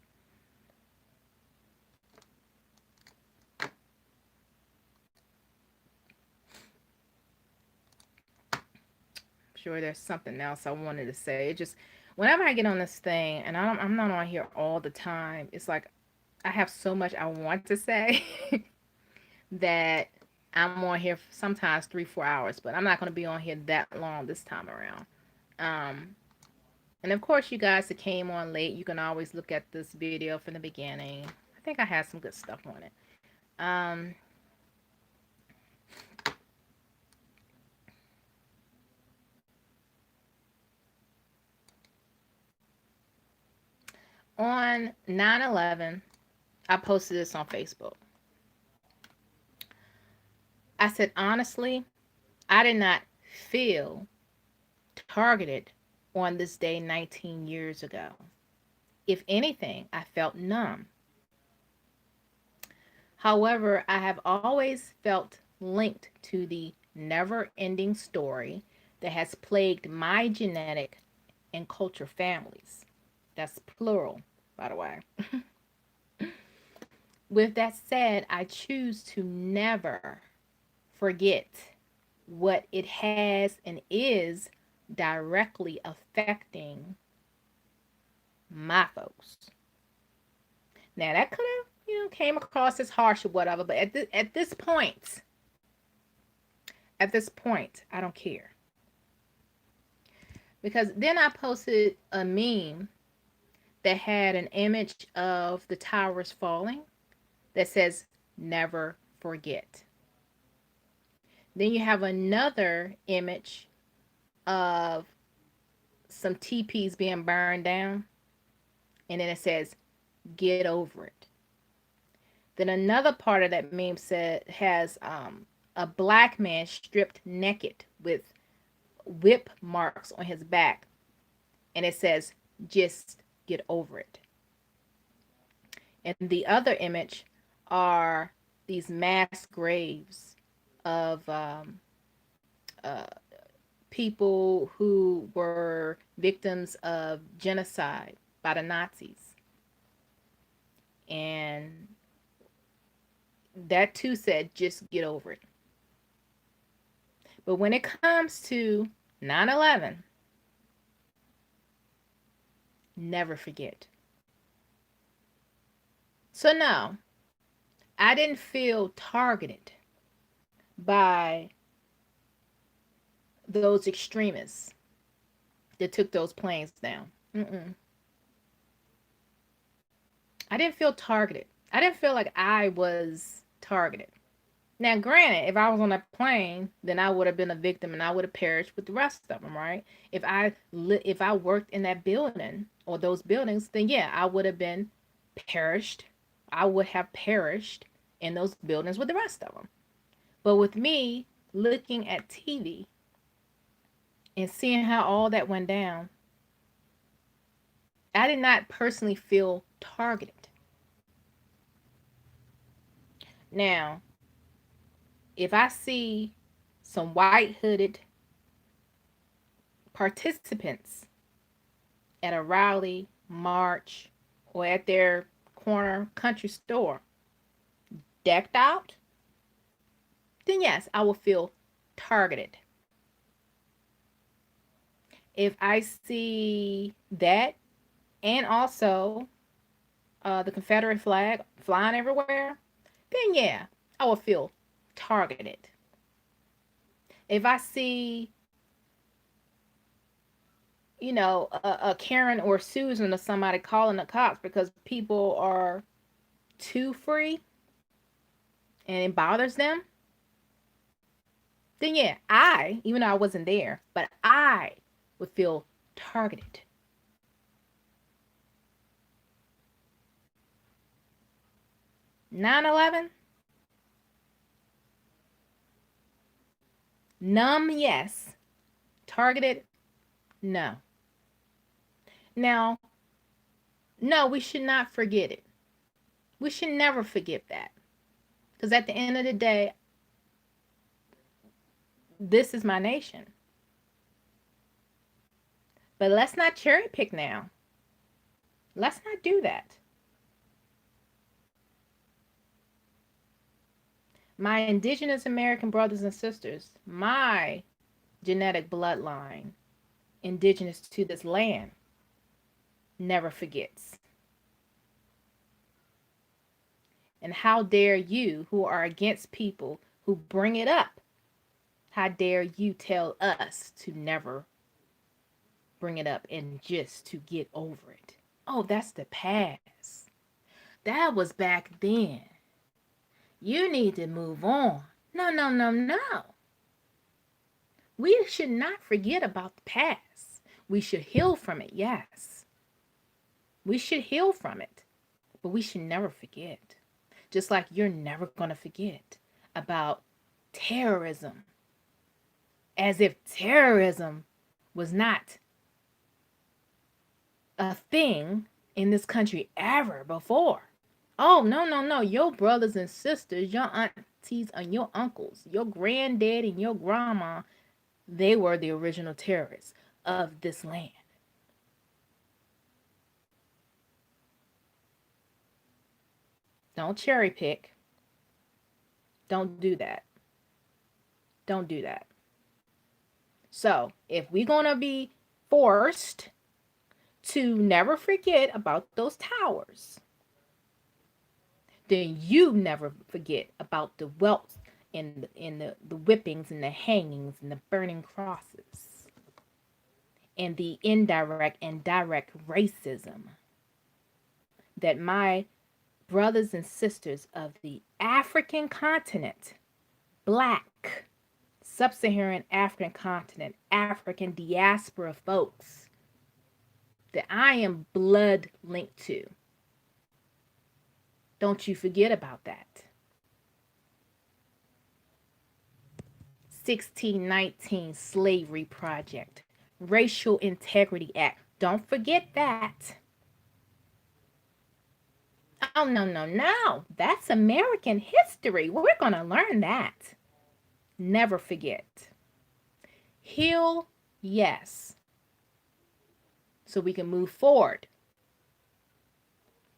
Sure there's something else I wanted to say. It just whenever I get on this thing and I'm not on here all the time, it's like I have so much I want to say that I'm on here sometimes 3-4 hours, but I'm not going to be on here that long this time around. Um, and of course, you guys that came on late, you can always look at this video from the beginning. I think I had some good stuff on it. Um, on 9/11, I posted this on Facebook. I said, honestly, I did not feel targeted on this day 19 years ago. If anything, I felt numb. However, I have always felt linked to the never ending story that has plagued my genetic and culture families. That's plural, by the way. With that said, I choose to never forget what it has and is directly affecting my folks. Now that could have, came across as harsh or whatever, but at this point, I don't care. Because then I posted a meme that had an image of the towers falling that says never forget. Then you have another image of some teepees being burned down, and then it says get over it. Then another part of that meme said has a black man stripped naked with whip marks on his back, and it says just get over it. And the other image are these mass graves of uh, people who were victims of genocide by the Nazis. And that too said, just get over it. But when it comes to 9/11, never forget. So, no, I didn't feel targeted by those extremists that took those planes down. Mm-mm. I didn't feel targeted. I didn't feel like I was targeted. Now, granted, if I was on that plane, then I would have been a victim and I would have perished with the rest of them, right? If I worked in that building or those buildings, then yeah, I would have been perished. I would have perished in those buildings with the rest of them. But with me looking at TV and seeing how all that went down, I did not personally feel targeted. Now, if I see some white hooded participants at a rally, march, or at their corner country store decked out, then yes, I will feel targeted. If I see that and also the Confederate flag flying everywhere, then yeah, I will feel targeted. If I see, a Karen or Susan or somebody calling the cops because people are too free and it bothers them, then yeah, even though I wasn't there, but I would feel targeted. 9/11, numb, yes. Targeted, no. Now, no, we should not forget it. We should never forget that. Because at the end of the day, this is my nation. But let's not cherry pick now. Let's not do that. My indigenous American brothers and sisters, my genetic bloodline, indigenous to this land, never forgets. And how dare you, who are against people who bring it up, how dare you tell us to never bring it up and just to get over it? Oh, that's the past. That was back then. You need to move on. No, no, no, no. We should not forget about the past. We should heal from it, yes. We should heal from it, but we should never forget. Just like you're never going to forget about terrorism, as if terrorism was not a thing in this country ever before. Oh, no, no, no. Your brothers and sisters, your aunties and your uncles, your granddad and your grandma, they were the original terrorists of this land. Don't cherry pick. Don't do that. Don't do that. So, if we're going to be forced to never forget about those towers, then you never forget about the wealth and the whippings and the hangings and the burning crosses and the indirect and direct racism that my brothers and sisters of the African continent, black, sub-Saharan African continent, African diaspora folks that I am blood linked to. Don't you forget about that. 1619 Slavery Project, Racial Integrity Act. Don't forget that. Oh, no, no, no. That's American history. We're going to learn that. Never forget. Heal, yes, so we can move forward.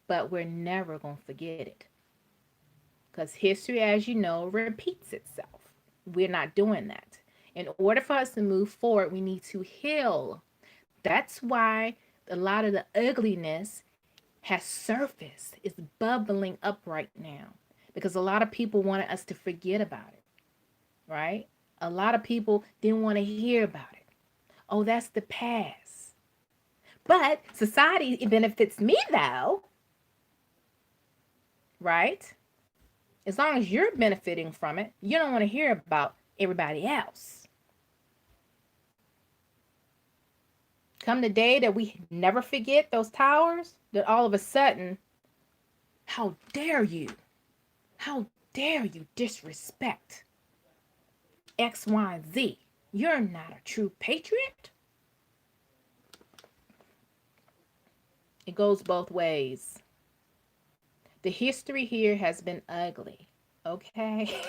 But we're never going to forget it. Because history, as you know, repeats itself. We're not doing that. In order for us to move forward, we need to heal. That's why a lot of the ugliness has surfaced. It's bubbling up right now. Because a lot of people wanted us to forget about it. Right? A lot of people didn't want to hear about it. Oh, that's the past. But society, it benefits me though. Right? As long as you're benefiting from it, you don't want to hear about everybody else. Come the day that we never forget those towers, that all of a sudden, how dare you? How dare you disrespect X, Y, and Z? You're not a true patriot. It goes both ways. The history here has been ugly, okay?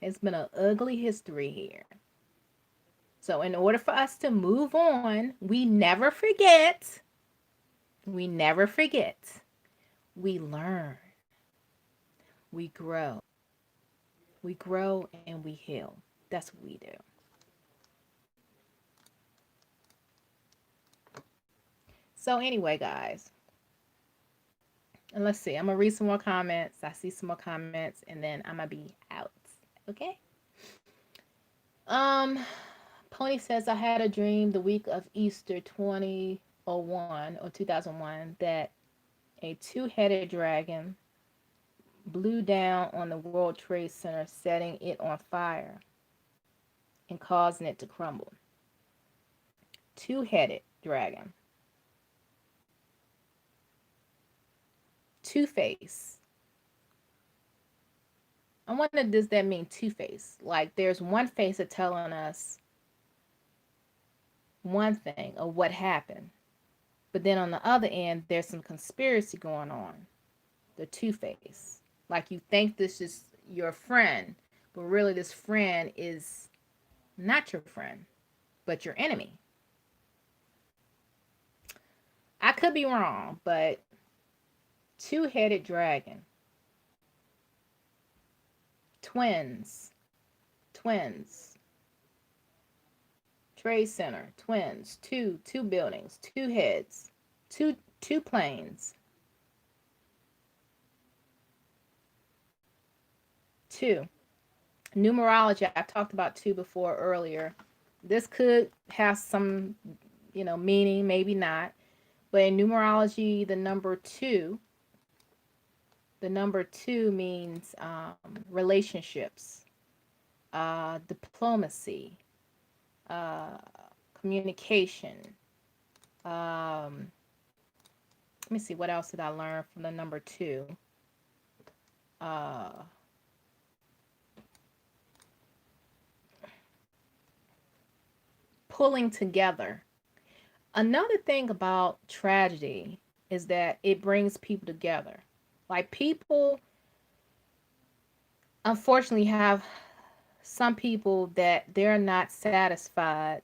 It's been an ugly history here. So in order for us to move on, we never forget. We never forget. We learn. We grow. We grow and we heal. That's what we do. So anyway, guys, and let's see. I'm gonna read some more comments. I see some more comments, and then I'm gonna be out. Okay. Um, Pony says I had a dream the week of Easter 2001 or 2001 that a two-headed dragon blew down on the World Trade Center, setting it on fire and causing it to crumble. Two-headed dragon. Two-face. I wonder, does that mean two-face? Like there's one face of telling us one thing of what happened, but then on the other end, there's some conspiracy going on. The two-face. Like you think this is your friend, but really this friend is not your friend, but your enemy. I could be wrong, but two-headed dragon. Twins. Twins. Trade Center. Twins. Two buildings. Two heads. Two planes. Two. Numerology. I talked about two before earlier. This could have some, meaning, maybe not. But in numerology, the number two means relationships, diplomacy, uh, communication. Let me see, what else did I learn from the number two? Uh, pulling together. Another thing about tragedy is that it brings people together. Like people, unfortunately, have some people that they're not satisfied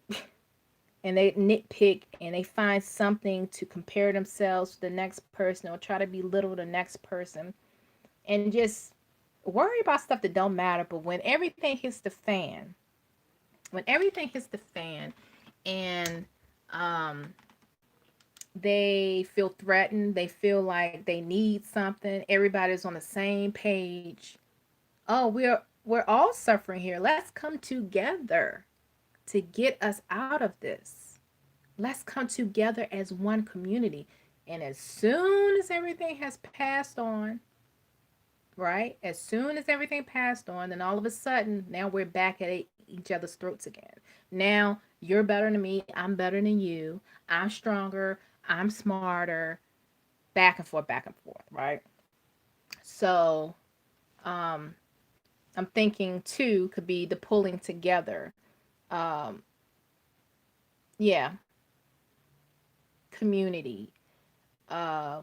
and they nitpick and they find something to compare themselves to the next person or try to belittle the next person and just worry about stuff that don't matter. But when everything hits the fan, when everything hits the fan and um, they feel threatened, they feel like they need something, everybody's on the same page. Oh, we're all suffering here. Let's come together to get us out of this. Let's come together as one community. And as soon as everything has passed on, right? As soon as everything passed on, then all of a sudden, now we're back at each other's throats again. Now you're better than me. I'm better than you. I'm stronger. I'm smarter. Back and forth, right? So, um, I'm thinking too could be the pulling together. Um, yeah, community. Uh,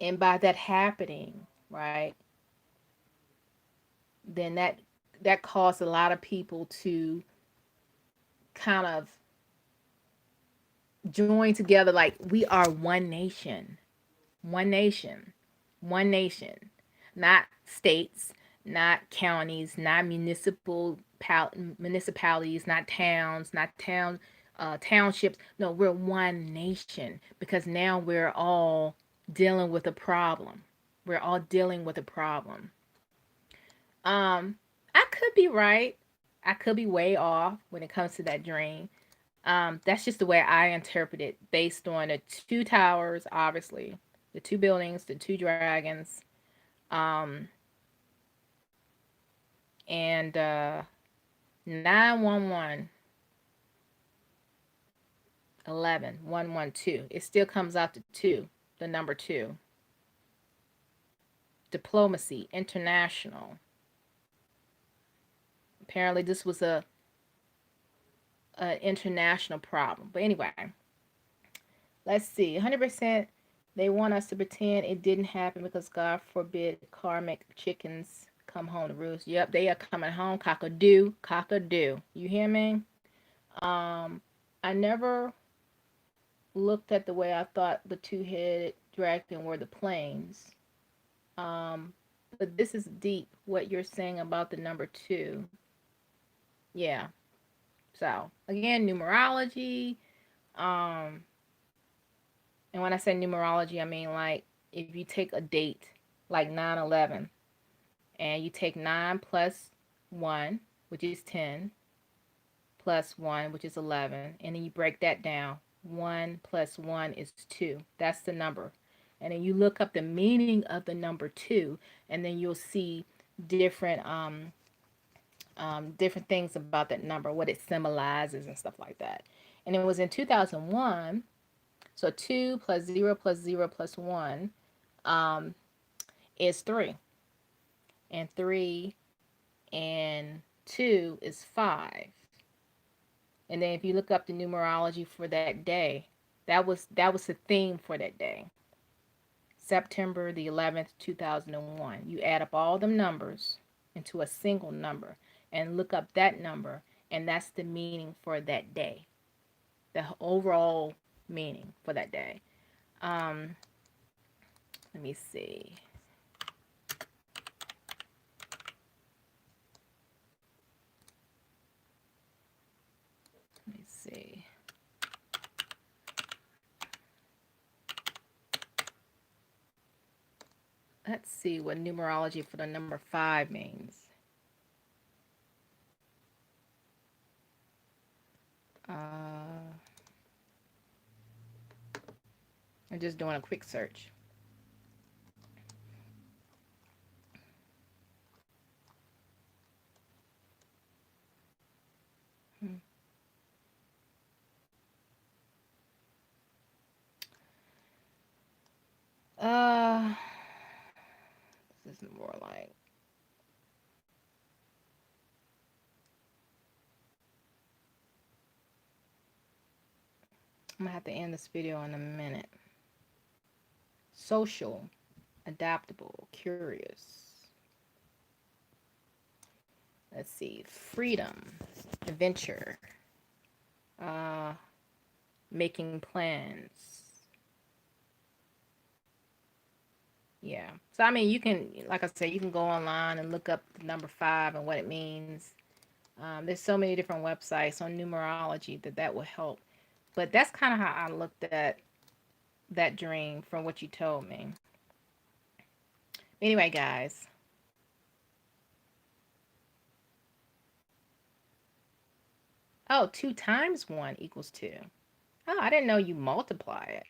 and by that happening, right, then that caused a lot of people to kind of join together like we are one nation, one nation, one nation, not states, not counties, not municipalities, not towns, not townships. No, we're one nation because now we're all dealing with a problem. We're all dealing with a problem. Um, I could be right. I could be way off when it comes to that dream. That's just the way I interpret it based on the two towers, obviously, the two buildings, the two dragons, um, and 911, 11, 112. It still comes out to two, the number two. Diplomacy, international. Apparently, this was a international problem. But anyway, let's see. 100%. They want us to pretend it didn't happen because God forbid karmic chickens come home to roost. Yep, they are coming home. Cock-a-doo, cock-a-doo. You hear me? Um, I never looked at the way I thought the two-headed dragon were the planes. But this is deep. What you're saying about the number two. Yeah. So again, numerology. Um, and when I say numerology, I mean like if you take a date like 9/11 and you take 9 plus 1, which is 10, plus 1, which is 11, and then you break that down. 1 plus 1 is 2. That's the number. And then you look up the meaning of the number 2, and then you'll see different different things about that number, what it symbolizes and stuff like that. And it was in 2001, so 2 plus 0 plus 0 plus 1 um, is 3. And 3 and 2 is 5. And then if you look up the numerology for that day, that was the theme for that day. September the 11th, 2001. You add up all them numbers into a single number and look up that number, and that's the meaning for that day. The overall meaning for that day. Um, let me see. Let me see. Let's see what numerology for the number 5 means. I'm just doing a quick search. Hmm. Uh, this is more like I'm gonna have to end this video in a minute. Social, adaptable, curious. Let's see. Freedom, adventure, uh, making plans. Yeah. So I mean, you can, like I said, you can go online and look up the number five and what it means. There's so many different websites on numerology that will help. But that's kind of how I looked at that dream from what you told me. Anyway, guys. Oh, 2 times 1 equals 2. Oh, I didn't know you multiply it.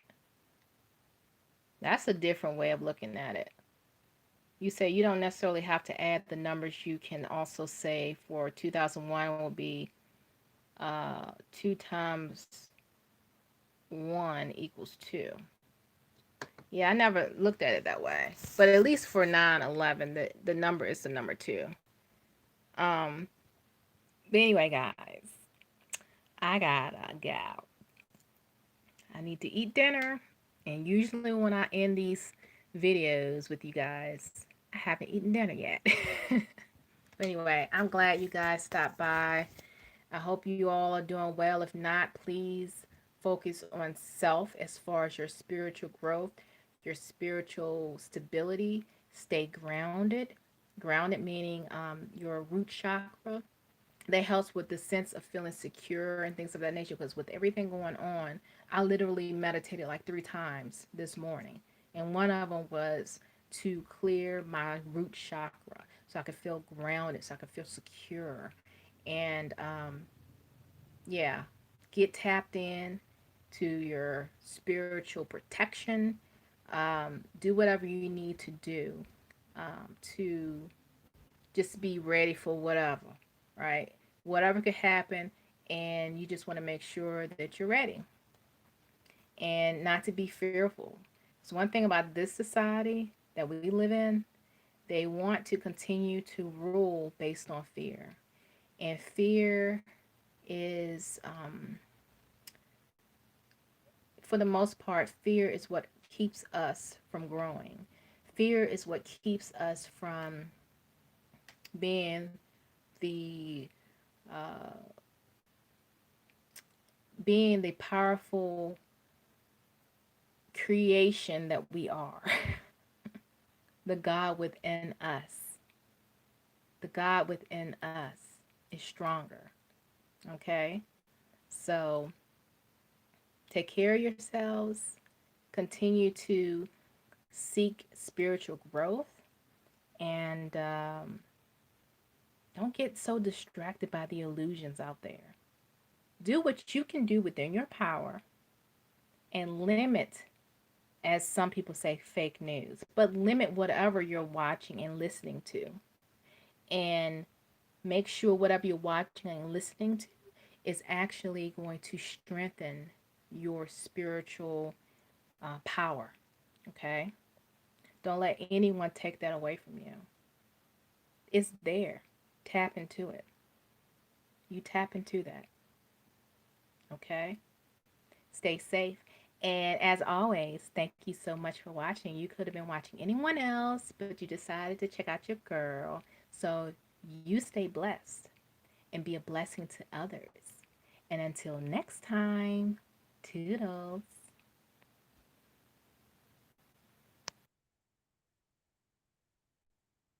That's a different way of looking at it. You say you don't necessarily have to add the numbers. You can also say for 2001 will be 2 times 1 equals 2. Yeah, I never looked at it that way. But at least for 9/11, the number is the number 2. Um, but anyway, guys, I gotta go. I need to eat dinner. And usually when I end these videos with you guys, I haven't eaten dinner yet. Anyway, I'm glad you guys stopped by. I hope you all are doing well. If not, please focus on self as far as your spiritual growth, your spiritual stability. Stay grounded. Grounded meaning your root chakra. That helps with the sense of feeling secure and things of that nature. Because with everything going on, I literally meditated like 3 times this morning. And one of them was to clear my root chakra so I could feel grounded, so I could feel secure. And yeah, get tapped in to your spiritual protection. Do whatever you need to do to just be ready for whatever, right? Whatever could happen, and you just want to make sure that you're ready and not to be fearful. So, one thing about this society that we live in, they want to continue to rule based on fear. And fear is, for the most part, fear is what keeps us from growing. Fear is what keeps us from being the uh, powerful creation that we are. The God within us. The God within us is stronger. Okay? So take care of yourselves. Continue to seek spiritual growth. And don't get so distracted by the illusions out there. Do what you can do within your power and limit, as some people say, fake news, but limit whatever you're watching and listening to. And make sure whatever you're watching and listening to is actually going to strengthen your spiritual power. Okay? Don't let anyone take that away from you. It's there. Tap into it. You tap into that. Okay? Stay safe. And as always, thank you so much for watching. You could have been watching anyone else, but you decided to check out your girl. So you stay blessed and be a blessing to others. And until next time, toodles.